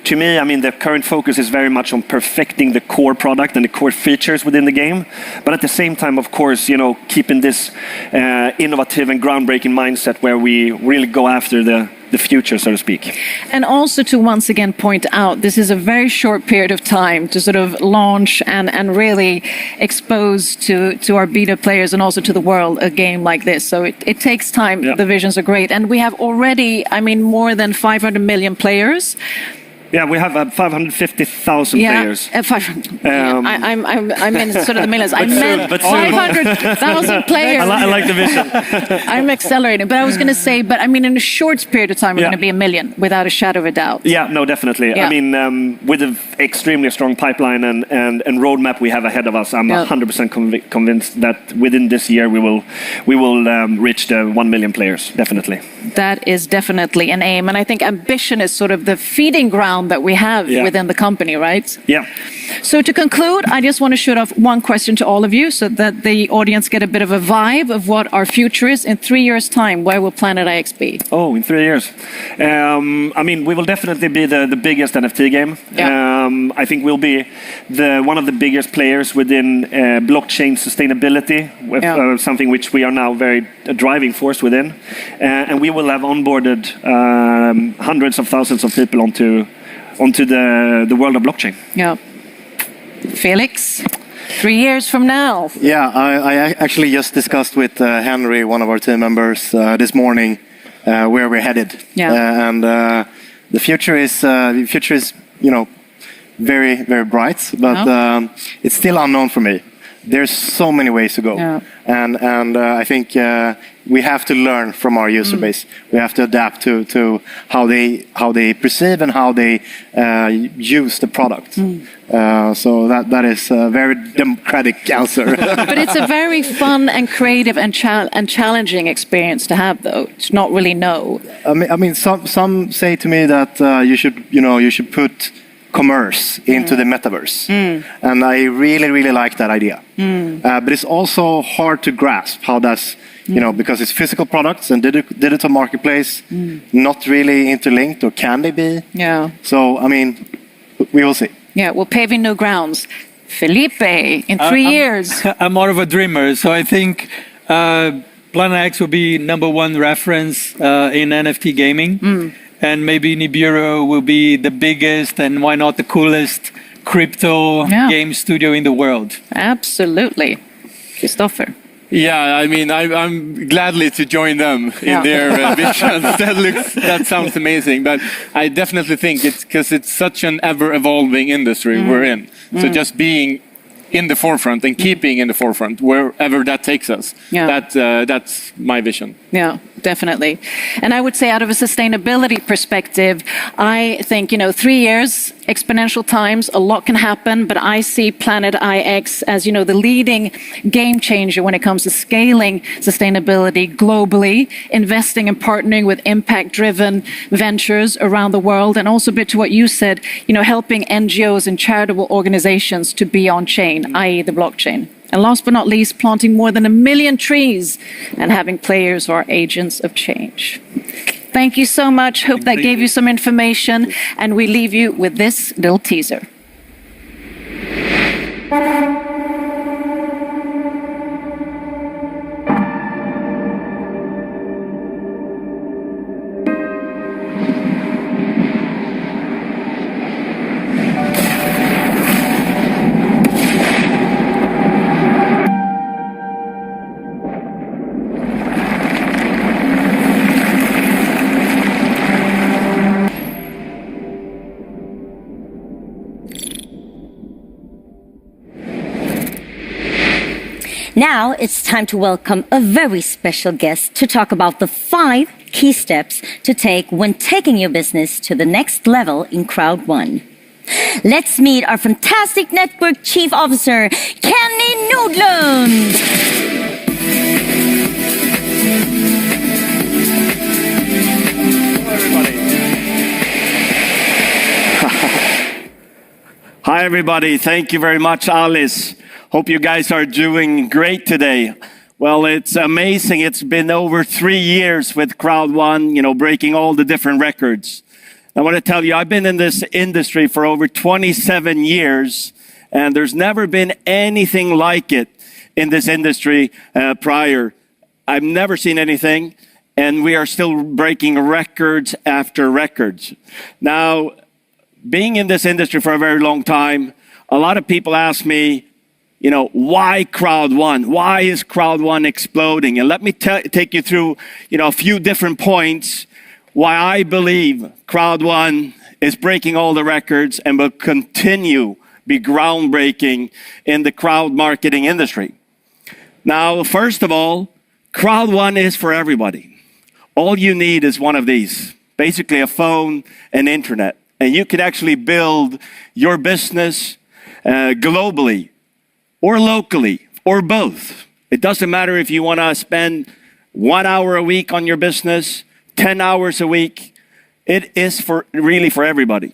Speaker 18: To me, I mean, the current focus is very much on perfecting the core product and the core features within the game. But at the same time, of course, keeping this innovative and groundbreaking mindset where we really go after the future, so to speak.
Speaker 14: And also to once again point out, this is a very short period of time to sort of launch and really expose to our beta players and also to the world a game like this. So it takes time. Yeah. The visions are great. And we have already, more than 500 million players.
Speaker 18: Yeah, we have 550,000 players.
Speaker 14: 500. I'm in sort of the millions. I meant
Speaker 18: but
Speaker 14: 500,000 players.
Speaker 18: I like the vision.
Speaker 14: I'm accelerating, but I was going to say, in a short period of time, we're going to be a million without a shadow of a doubt.
Speaker 18: Yeah, no, definitely.
Speaker 14: Yeah.
Speaker 18: With an extremely strong pipeline and roadmap we have ahead of us, I'm 100% convinced that within this year we will reach the 1 million players. Definitely.
Speaker 14: That is definitely an aim, and I think ambition is sort of the feeding ground that we have within the company, right?
Speaker 18: Yeah.
Speaker 14: So to conclude, I just want to shoot off one question to all of you so that the audience get a bit of a vibe of what our future is. In 3 years' time, where will Planet IX be?
Speaker 18: Oh, in 3 years. We will definitely be the biggest NFT game.
Speaker 14: Yeah.
Speaker 18: I think we'll be one of the biggest players within blockchain sustainability, something which we are now very driving force within. And we will have onboarded hundreds of thousands of people onto the world of blockchain.
Speaker 14: Yeah. Felix, 3 years from now.
Speaker 16: Yeah, I actually just discussed with Henry, one of our team members, this morning where we're headed.
Speaker 14: Yeah.
Speaker 16: And the future is very, very bright, but it's still unknown for me. There's so many ways to go, and I think we have to learn from our user base. We have to adapt to how they perceive and how they use the product. So that is a very democratic answer.
Speaker 14: But it's a very fun and creative and challenging experience to have, though. To not really know.
Speaker 16: Some say to me that you should put commerce into the metaverse, and I really like that idea. But it's also hard to grasp how that's because it's physical products and digital marketplace, not really interlinked, or can they be?
Speaker 14: Yeah.
Speaker 16: So we will see.
Speaker 14: Yeah, we're paving new grounds. Felipe, in 3 years.
Speaker 15: I'm more of a dreamer, so I think Planet X will be #1 reference in NFT gaming. And maybe Nibiru will be the biggest and why not the coolest crypto game studio in the world.
Speaker 14: Absolutely. Christopher.
Speaker 17: Yeah, I'm gladly to join them in their visions. That sounds amazing. But I definitely think it's because it's such an ever-evolving industry we're in. So just being in the forefront and keeping in the forefront wherever that takes us. That's my vision.
Speaker 14: Yeah, Definitely. And I would say out of a sustainability perspective, I think, 3 years, exponential times, a lot can happen, but I see Planet IX as, the leading game changer when it comes to scaling sustainability globally, investing and partnering with impact-driven ventures around the world, and also a bit to what you said, helping NGOs and charitable organizations to be on chain, i.e. the blockchain. And last but not least, planting more than 1 million trees and having players who are agents of change. Thank you so much. Hope that gave you some information. And we leave you with this little teaser.
Speaker 3: Now it's time to welcome a very special guest to talk about the 5 key steps to take when taking your business to the next level in Crowd 1. Let's meet our fantastic network chief officer, Kenny Nordlund.
Speaker 18: Hi, everybody. Thank you very much, Alice. Hope you guys are doing great today. Well, it's amazing. It's been over 3 years with Crowd 1, breaking all the different records. I want to tell you, I've been in this industry for over 27 years, and there's never been anything like it in this industry prior. I've never seen anything, and we are still breaking records after records. Now, being in this industry for a very long time, a lot of people ask me, why Crowd 1? Why is Crowd 1 exploding? And let me take you through, a few different points why I believe Crowd 1 is breaking all the records and will continue be groundbreaking in the crowd marketing industry. Now, first of all, Crowd 1 is for everybody. All you need is one of these, basically a phone and internet. And you can actually build your business globally or locally or both. It doesn't matter if you want to spend 1 hour a week on your business, 10 hours a week. It is really for everybody.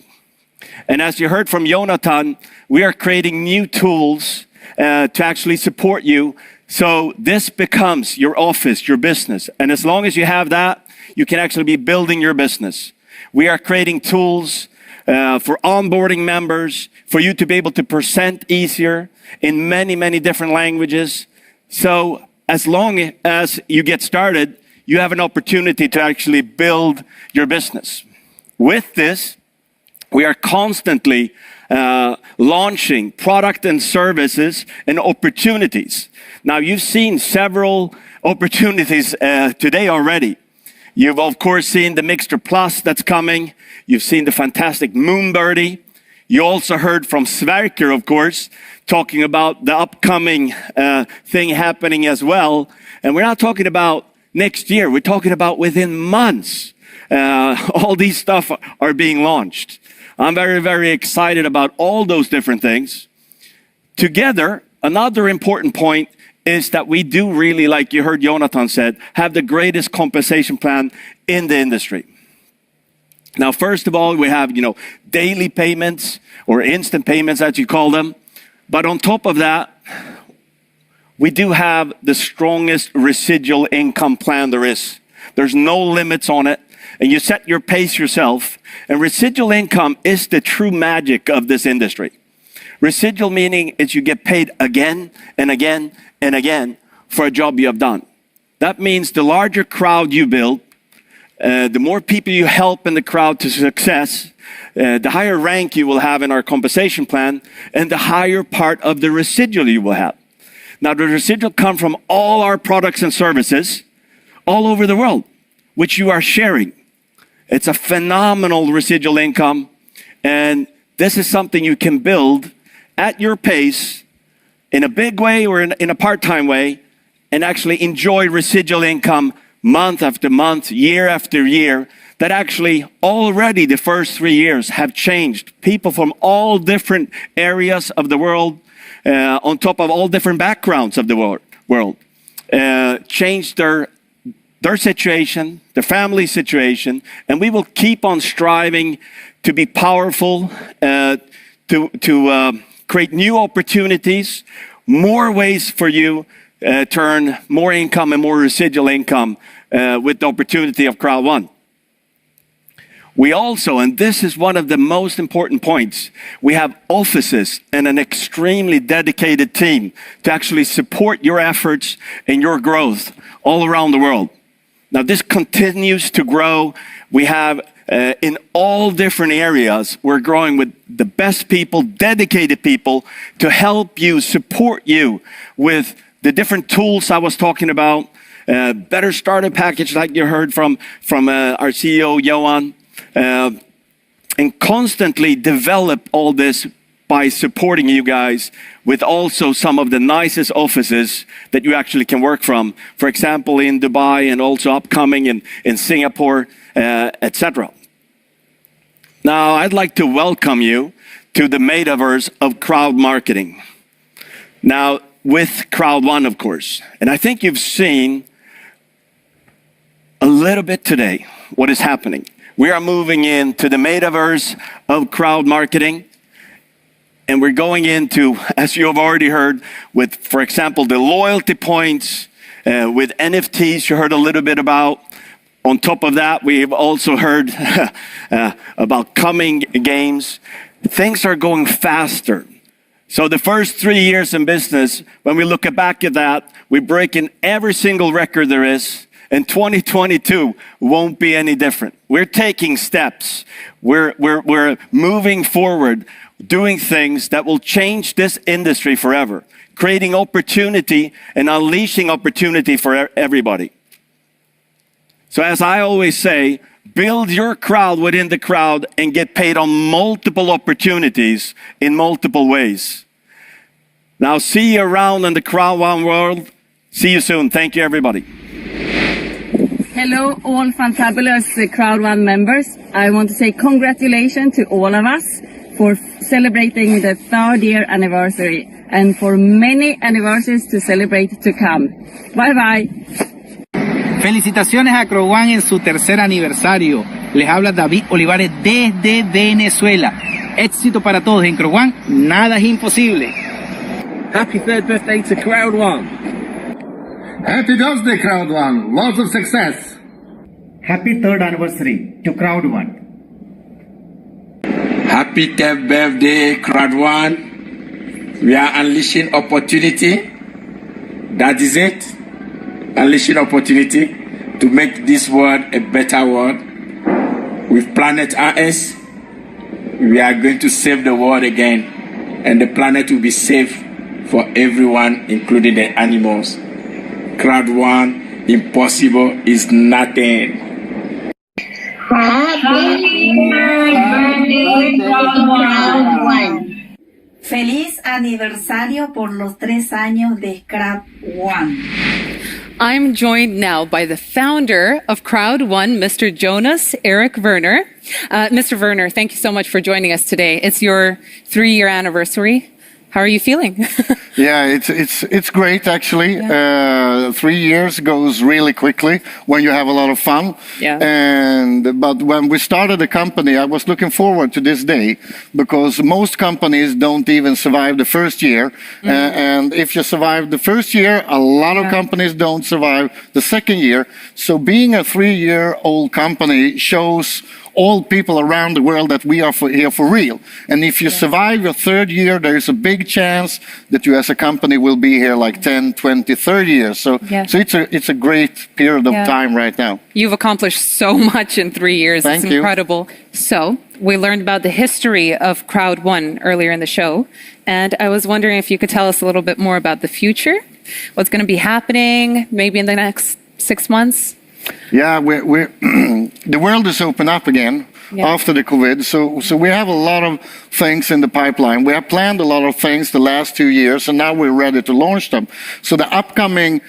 Speaker 18: And as you heard from Jonathan, we are creating new tools to actually support you. So this becomes your office, your business. And as long as you have that, you can actually be building your business. We are creating tools for onboarding members, for you to be able to present easier in many, many different languages. So as long as you get started, you have an opportunity to actually build your business. With this, we are constantly launching product and services and opportunities. Now, you've seen several opportunities today already. You've, of course, seen the Mixter Plus that's coming. You've seen the fantastic Moonbirdie. You also heard from Sverker, of course, talking about the upcoming thing happening as well. And we're not talking about next year. We're talking about within months. All these stuff are being launched. I'm very, very excited about all those different things. Together, another important point is that we do really, like you heard Jonathan said, have the greatest compensation plan in the industry. Now, first of all, we have, daily payments or instant payments, as you call them. But on top of that, we do have the strongest residual income plan there is. There's no limits on it. And you set your pace yourself. And residual income is the true magic of this industry. Residual meaning is you get paid again and again and again for a job you have done. That means the larger crowd you build, the more people you help in the crowd to success, the higher rank you will have in our compensation plan, and the higher part of the residual you will have. Now, the residual come from all our products and services all over the world, which you are sharing. It's a phenomenal residual income, and this is something you can build at your pace in a big way or in a part-time way and actually enjoy residual income
Speaker 19: month after month, year after year, that actually already the first 3 years have changed. People from all different areas of the world, on top of all different backgrounds of the world, changed their situation, their family situation, and we will keep on striving to be powerful, to create new opportunities, more ways for you to earn more income and more residual income with the opportunity of Crowd One. We also, and this is one of the most important points, we have offices and an extremely dedicated team to actually support your efforts and your growth all around the world. Now, this continues to grow. We have in all different areas, we're growing with the best people, dedicated people to help you, support you with the different tools I was talking about, better starter package like you heard from our CEO, Johan, and constantly develop all this by supporting you guys with also some of the nicest offices that you actually can work from. For example, in Dubai and also upcoming in Singapore, etc. Now, I'd like to welcome you to the metaverse of crowd marketing. Now, with Crowd One, of course. And I think you've seen a little bit today what is happening. We are moving into the metaverse of crowd marketing. And we're going into, as you have already heard, with, for example, the loyalty points, with NFTs you heard a little bit about. On top of that, we've also heard about coming games. Things are going faster. So the first 3 years in business, when we look back at that, we're breaking every single record there is. And 2022 won't be any different. We're taking steps. We're moving forward, doing things that will change this industry forever, creating opportunity and unleashing opportunity for everybody. So as I always say, build your crowd within the crowd and get paid on multiple opportunities in multiple ways. Now, see you around in the Crowd One world. See you soon. Thank you, everybody.
Speaker 20: Hello, all fantabulous Crowd One members. I want to say congratulations to all of us for celebrating the 3rd year anniversary and for many anniversaries to celebrate to come. Bye bye.
Speaker 21: Felicitaciones a Crowd One en su 3er aniversario. Les habla David Olivares desde Venezuela. Éxito para todos en Crowd One. Nada es imposible.
Speaker 22: Happy 3rd birthday to Crowd One.
Speaker 23: Happy birthday, Crowd One. Lots of success.
Speaker 22: Happy 3rd anniversary to Crowd One.
Speaker 24: Happy 10th birthday, Crowd One. We are unleashing opportunity. That is it. Unleashing opportunity to make this world a better world. With Planet RS, we are going to save the world again. And the planet will be safe for everyone, including the animals. Crowd One, impossible is nothing.
Speaker 25: Happy birthday, Crowd One.
Speaker 26: Feliz aniversario por los 3 años de Crowd One.
Speaker 13: I'm joined now by the founder of Crowd One, Mr. Jonas Erik Werner. Mr. Werner, thank you so much for joining us today. It's your 3-year anniversary. How are you feeling?
Speaker 6: Yeah, it's great actually. Yeah. 3 years goes really quickly when you have a lot of fun. Yeah. But when we started the company, I was looking forward to this day because most companies don't even survive the first year. Mm-hmm. And if you survive the first year, a lot of companies don't survive the second year. So being a 3-year-old company shows all people around the world that we are here for real. And if you survive your 3rd year, there is a big chance that you as a company will be here like 10, 20, 30 years. So it's a great period of time right now.
Speaker 13: You've accomplished so much in 3 years.
Speaker 6: Thank
Speaker 13: it's incredible. So we learned about the history of Crowd One earlier in the show. And I was wondering if you could tell us a little bit more about the future, what's going to be happening maybe in the next 6 months.
Speaker 6: Yeah, the world is open up again. after the COVID. So we have a lot of things in the pipeline. We have planned a lot of things the last 2 years, and now we're ready to launch them. So the upcoming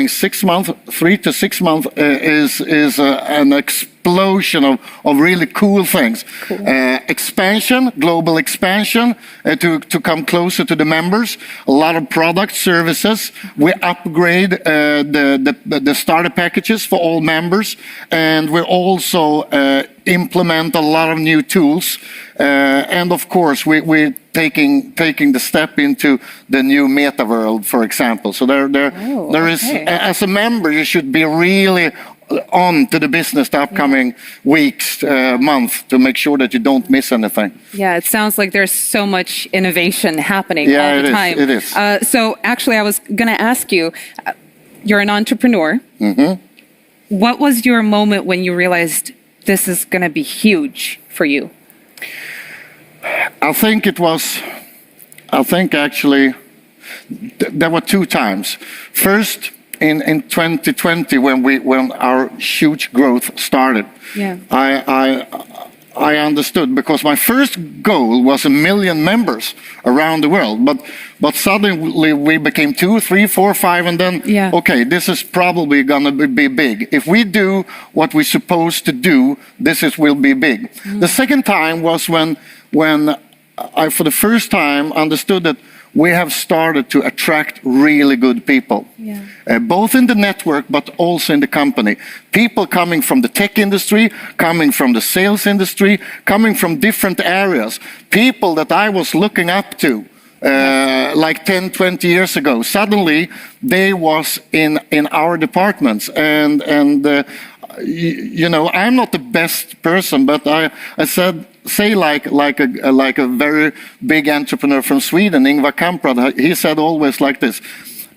Speaker 6: 6 months, 3 to 6 months, is an explosion of really cool things. Expansion, global expansion, to come closer to the members. A lot of product services. We upgrade the starter packages for all members, and we also implement a lot of new tools. And of course, we're taking the step into the new meta world, for example. So there is, as a member, you should be really on to the business the upcoming weeks, month, to make sure that you don't miss anything.
Speaker 13: Yeah, it sounds like there's so much innovation happening all the time.
Speaker 6: It is.
Speaker 13: So actually, I was going to ask you, you're an entrepreneur. What was your moment when you realized this is going to be huge for you?
Speaker 6: I think actually there were 2 times. First, in 2020, when our huge growth started, I understood, because my first goal was 1 million members around the world, but suddenly we became 2, 3, 4, 5, and then okay, this is probably gonna be big. If we do what we're supposed to do, will be big. The second time was when I, for the first time, understood that we have started to attract really good people, both in the network but also in the company. People coming from the tech industry, coming from the sales industry, coming from different areas. People that I was looking up to like 10, 20 years ago. Suddenly, they was in our departments, and you know, I'm not the best person, but I say like a very big entrepreneur from Sweden, Ingvar Kamprad. He said always like this: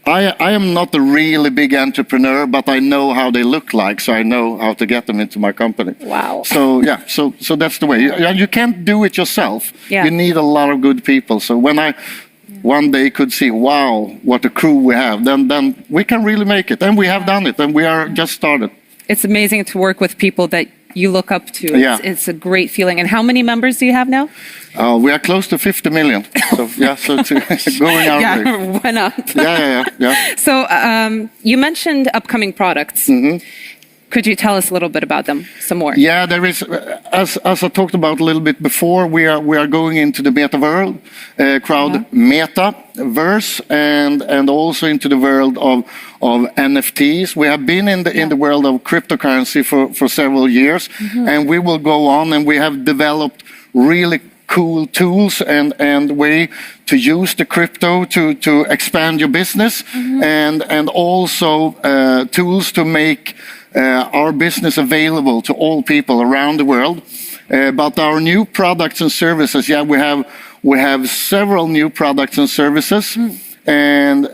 Speaker 6: I am not a really big entrepreneur, but I know how they look like, so I know how to get them into my company.
Speaker 13: Wow.
Speaker 6: So so that's the way. You can't do it yourself. You need a lot of good people. So when I one day could see, wow, what a crew we have, then we can really make it, and we have done it, and we are just started.
Speaker 13: It's amazing to work with people that you look up to. It's a great feeling. And how many members do you have now?
Speaker 6: We are close to 50 million. So so it's going our way.
Speaker 13: Went up.
Speaker 6: Yeah.
Speaker 13: So you mentioned upcoming products. Could you tell us a little bit about them, some more?
Speaker 6: Yeah, there is, as I talked about a little bit before, we are going into the meta world, crowd metaverse, and also into the world of NFTs. We have been in the world of cryptocurrency for several years, and we will go on, and we have developed really cool tools and way to use the crypto to expand your business, and also tools to make our business available to all people around the world. But our new products and services, we have several new products and services, and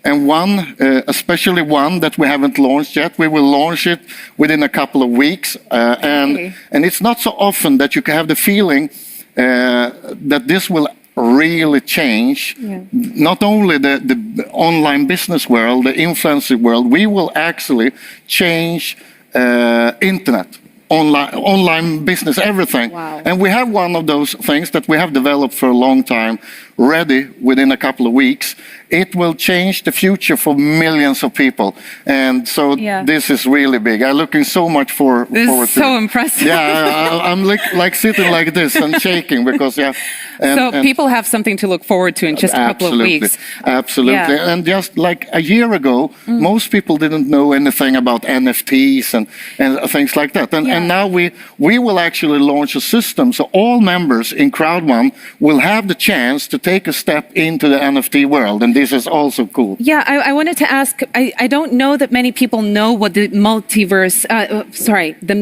Speaker 6: one, especially one that we haven't launched yet. We will launch it within a couple of weeks, and it's not so often that you can have the feeling that this will really change not only the online business world, the influencer world. We will actually change internet, online business, everything. And we have one of those things that we have developed for a long time, ready within a couple of weeks. It will change the future for millions of people, and so this is really big. I'm looking so much forward to it.
Speaker 13: This is so impressive.
Speaker 6: I'm like sitting like this and shaking because
Speaker 13: so people have something to look forward to in just a couple of weeks.
Speaker 6: Absolutely. And just like a year ago, most people didn't know anything about NFTs and things like that. And now we will actually launch a system, so all members in Crowd1 will have the chance to take a step into the NFT world, and this is also cool.
Speaker 13: Yeah, I wanted to ask, I don't know that many people know what the the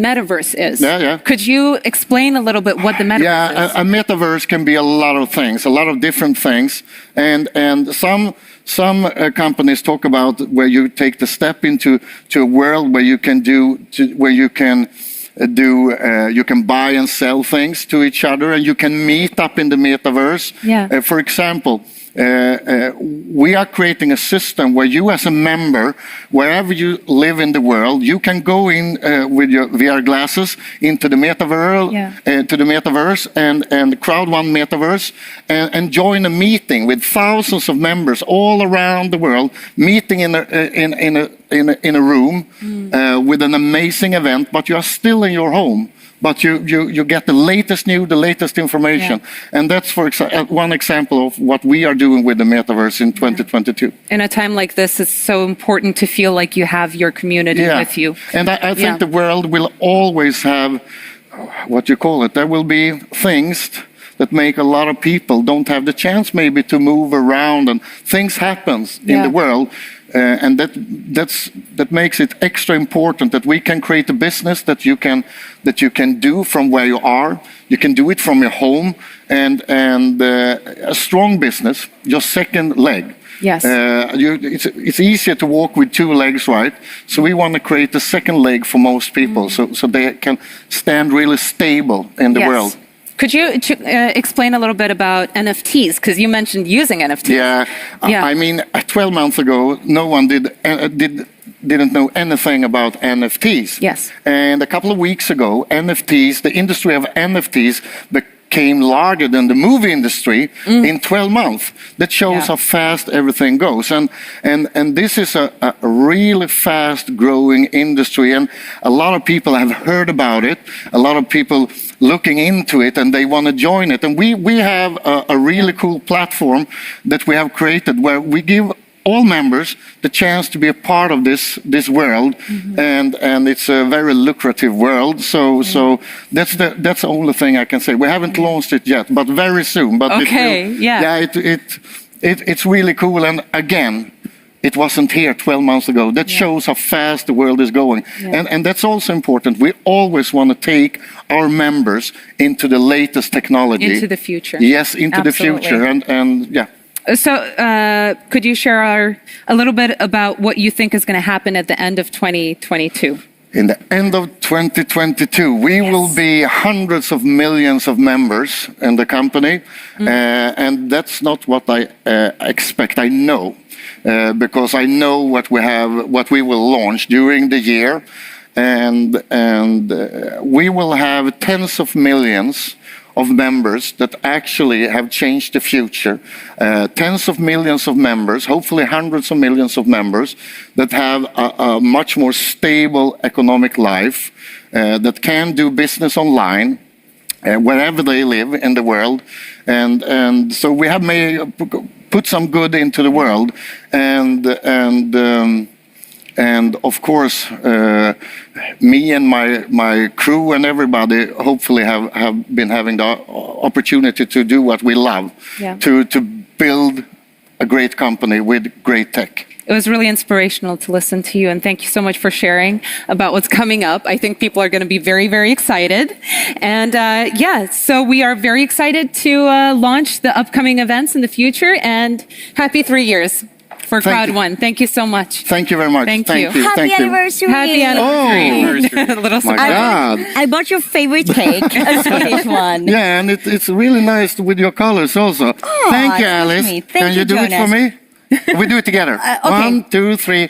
Speaker 13: metaverse is. Could you explain a little bit what the metaverse is?
Speaker 6: A metaverse can be a lot of things, a lot of different things, and some companies talk about where you take the step into a world where you can you can buy and sell things to each other, and you can meet up in the metaverse. For example, we are creating a system where you as a member, wherever you live in the world, you can go in with your VR glasses into the metaverse and Crowd One metaverse and join a meeting with thousands of members all around the world, meeting in a room with an amazing event, but you are still in your home. But you get the latest news, the latest information. And that's one example of what we are doing with the metaverse in 2022.
Speaker 13: In a time like this, it's so important to feel like you have your community with you.
Speaker 6: And I think the world will always have, what you call it, there will be things that make a lot of people don't have the chance maybe to move around, and things happen in the world. And that makes it extra important that we can create a business that you can do from where you are. You can do it from your home, and a strong business, your second leg.
Speaker 13: Yes.
Speaker 6: It's easier to walk with two legs, right? So we want to create a second leg for most people, so they can stand really stable in the world.
Speaker 13: Could you explain a little bit about NFTs? Because you mentioned using NFTs.
Speaker 6: I mean, 12 months ago, no one didn't know anything about NFTs.
Speaker 13: Yes.
Speaker 6: And a couple of weeks ago, NFTs, the industry of NFTs, became larger than the movie industry in 12 months. That shows how fast everything goes. And this is a really fast growing industry, and a lot of people have heard about it, a lot of people looking into it, and they want to join it. And we have a really cool platform that we have created where we give all members the chance to be a part of this world, and it's a very lucrative world. So that's the only thing I can say. We haven't launched it yet, but very soon. But it's really cool. And again, it wasn't here 12 months ago. That shows how fast the world is going, and that's also important. We always want to take our members into the latest technology,
Speaker 13: into the future.
Speaker 6: Yes, into the future, and yeah.
Speaker 13: So, could you share a little bit about what you think is going to happen at the end of 2022?
Speaker 6: In the end of 2022, we will be hundreds of millions of members in the company, and that's not what I expect. I know, because I know what we will launch during the year, and we will have tens of millions of members that actually have changed the future. Tens of millions of members, hopefully hundreds of millions of members that have a much more stable economic life, that can do business online wherever they live in the world. And so we have put some good into the world, and of course, me and my crew and everybody hopefully have been having the opportunity to do what we love, to build a great company with great tech.
Speaker 13: It was really inspirational to listen to you, and thank you so much for sharing about what's coming up. I think people are going to be very, very excited. And so we are very excited to launch the upcoming events in the future, and happy 3 years. For Crowd One. Thank you so much.
Speaker 6: Thank you very much.
Speaker 13: Thank you.
Speaker 3: Happy anniversary.
Speaker 13: Happy anniversary.
Speaker 6: Oh,
Speaker 13: a little
Speaker 6: my God.
Speaker 3: I bought your favorite cake, a Swedish one.
Speaker 6: Yeah, and it's really nice with your colors also.
Speaker 3: Oh,
Speaker 6: thank you, Alice. Can you do it for me? We do it together.
Speaker 3: Okay.
Speaker 6: 1, 2, 3.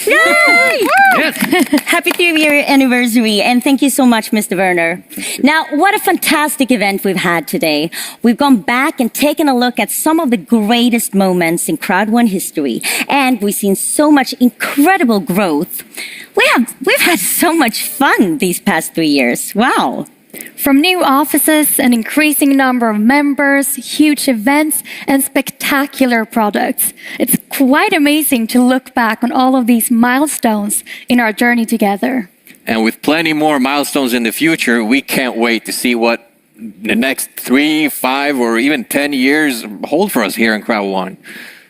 Speaker 3: Yay!
Speaker 5: Yes.
Speaker 3: Happy 3-year anniversary, and thank you so much, Mr. Werner. Now, what a fantastic event we've had today. We've gone back and taken a look at some of the greatest moments in Crowd One history, and we've seen so much incredible growth. We've had so much fun these past 3 years. Wow.
Speaker 1: From new offices, an increasing number of members, huge events, and spectacular products. It's quite amazing to look back on all of these milestones in our journey together.
Speaker 4: And with plenty more milestones in the future, we can't wait to see what the next 3, 5, or even 10 years hold for us here in Crowd One.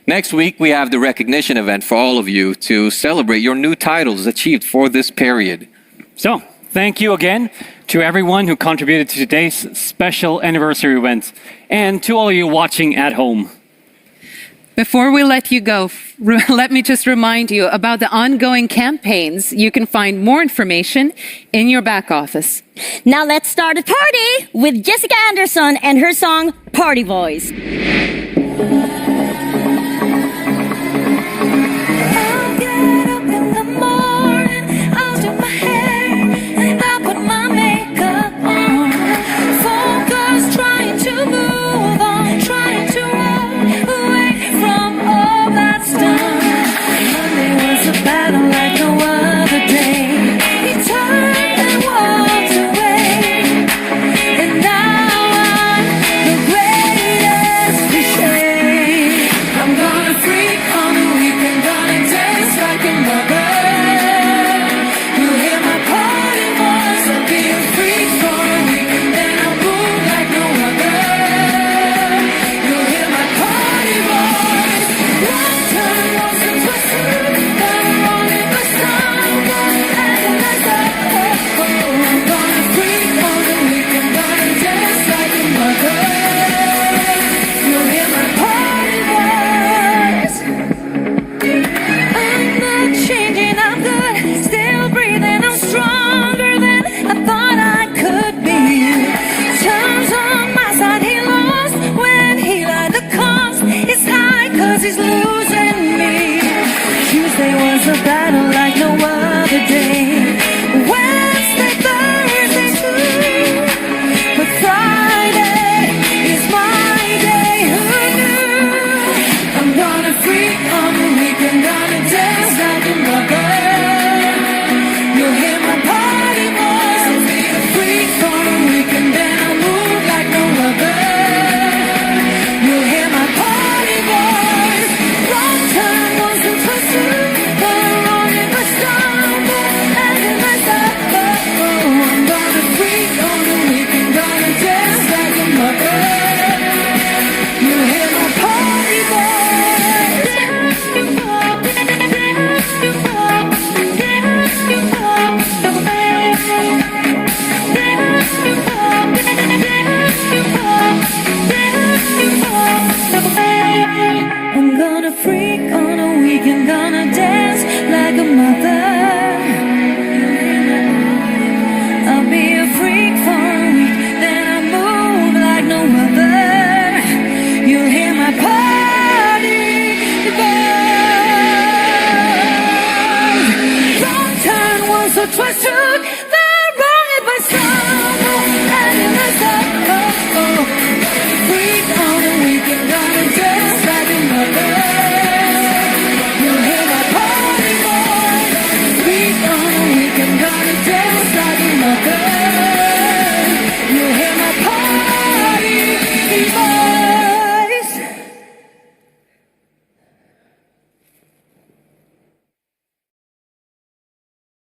Speaker 4: Next week, we have the recognition event for all of you to celebrate your new titles achieved for this period.
Speaker 5: So, thank you again to everyone who contributed to today's special anniversary event, and to all of you watching at home.
Speaker 13: Before we let you go, let me just remind you about the ongoing campaigns. You can find more information in your back office.
Speaker 3: Now let's start a party with Jessica Anderson and her song Party Boys.
Speaker 2: I'll get up in the morning, I'll do my hair, and I'll put my makeup on. Focus, trying to move on, trying to run away from all that's done. Monday was a battle like no other day. He turned and walked away, and now I'm the greatest cliche. I'm gonna freak on the weekend, gonna dance like a mother. You hear my party voice, I'll be a freak for a weekend, then I'll move like no other. You hear my party voice. One turn was a twister, then wrong in the sun, and that's I'm gonna freak on the weekend, gonna dance like a mother. You hear my party voice. I'm not changing, I'm good, still breathing, I'm stronger than I thought I could be. Time's on my side, he lost when he lied. The cost is high 'cause he's losing me. Tuesday was a battle like no other day. Wednesday, Thursday too, but Friday is my day. Who knew? I'm gonna freak on the weekend, gonna dance like a mother. You'll hear my party voice, I'll be a freak for a weekend, then I'll move like no other. You'll hear my party voice. Wrong turn wasn't twisted, but wrong in the stumble, and in the I'm gonna freak on the weekend, gonna dance like a mother. You'll hear my party I'm gonna freak on a weekend, gonna dance like a mother. I'll be a freak for a week, then I move like no other. You'll hear my party voice. Wrong turn was a twist to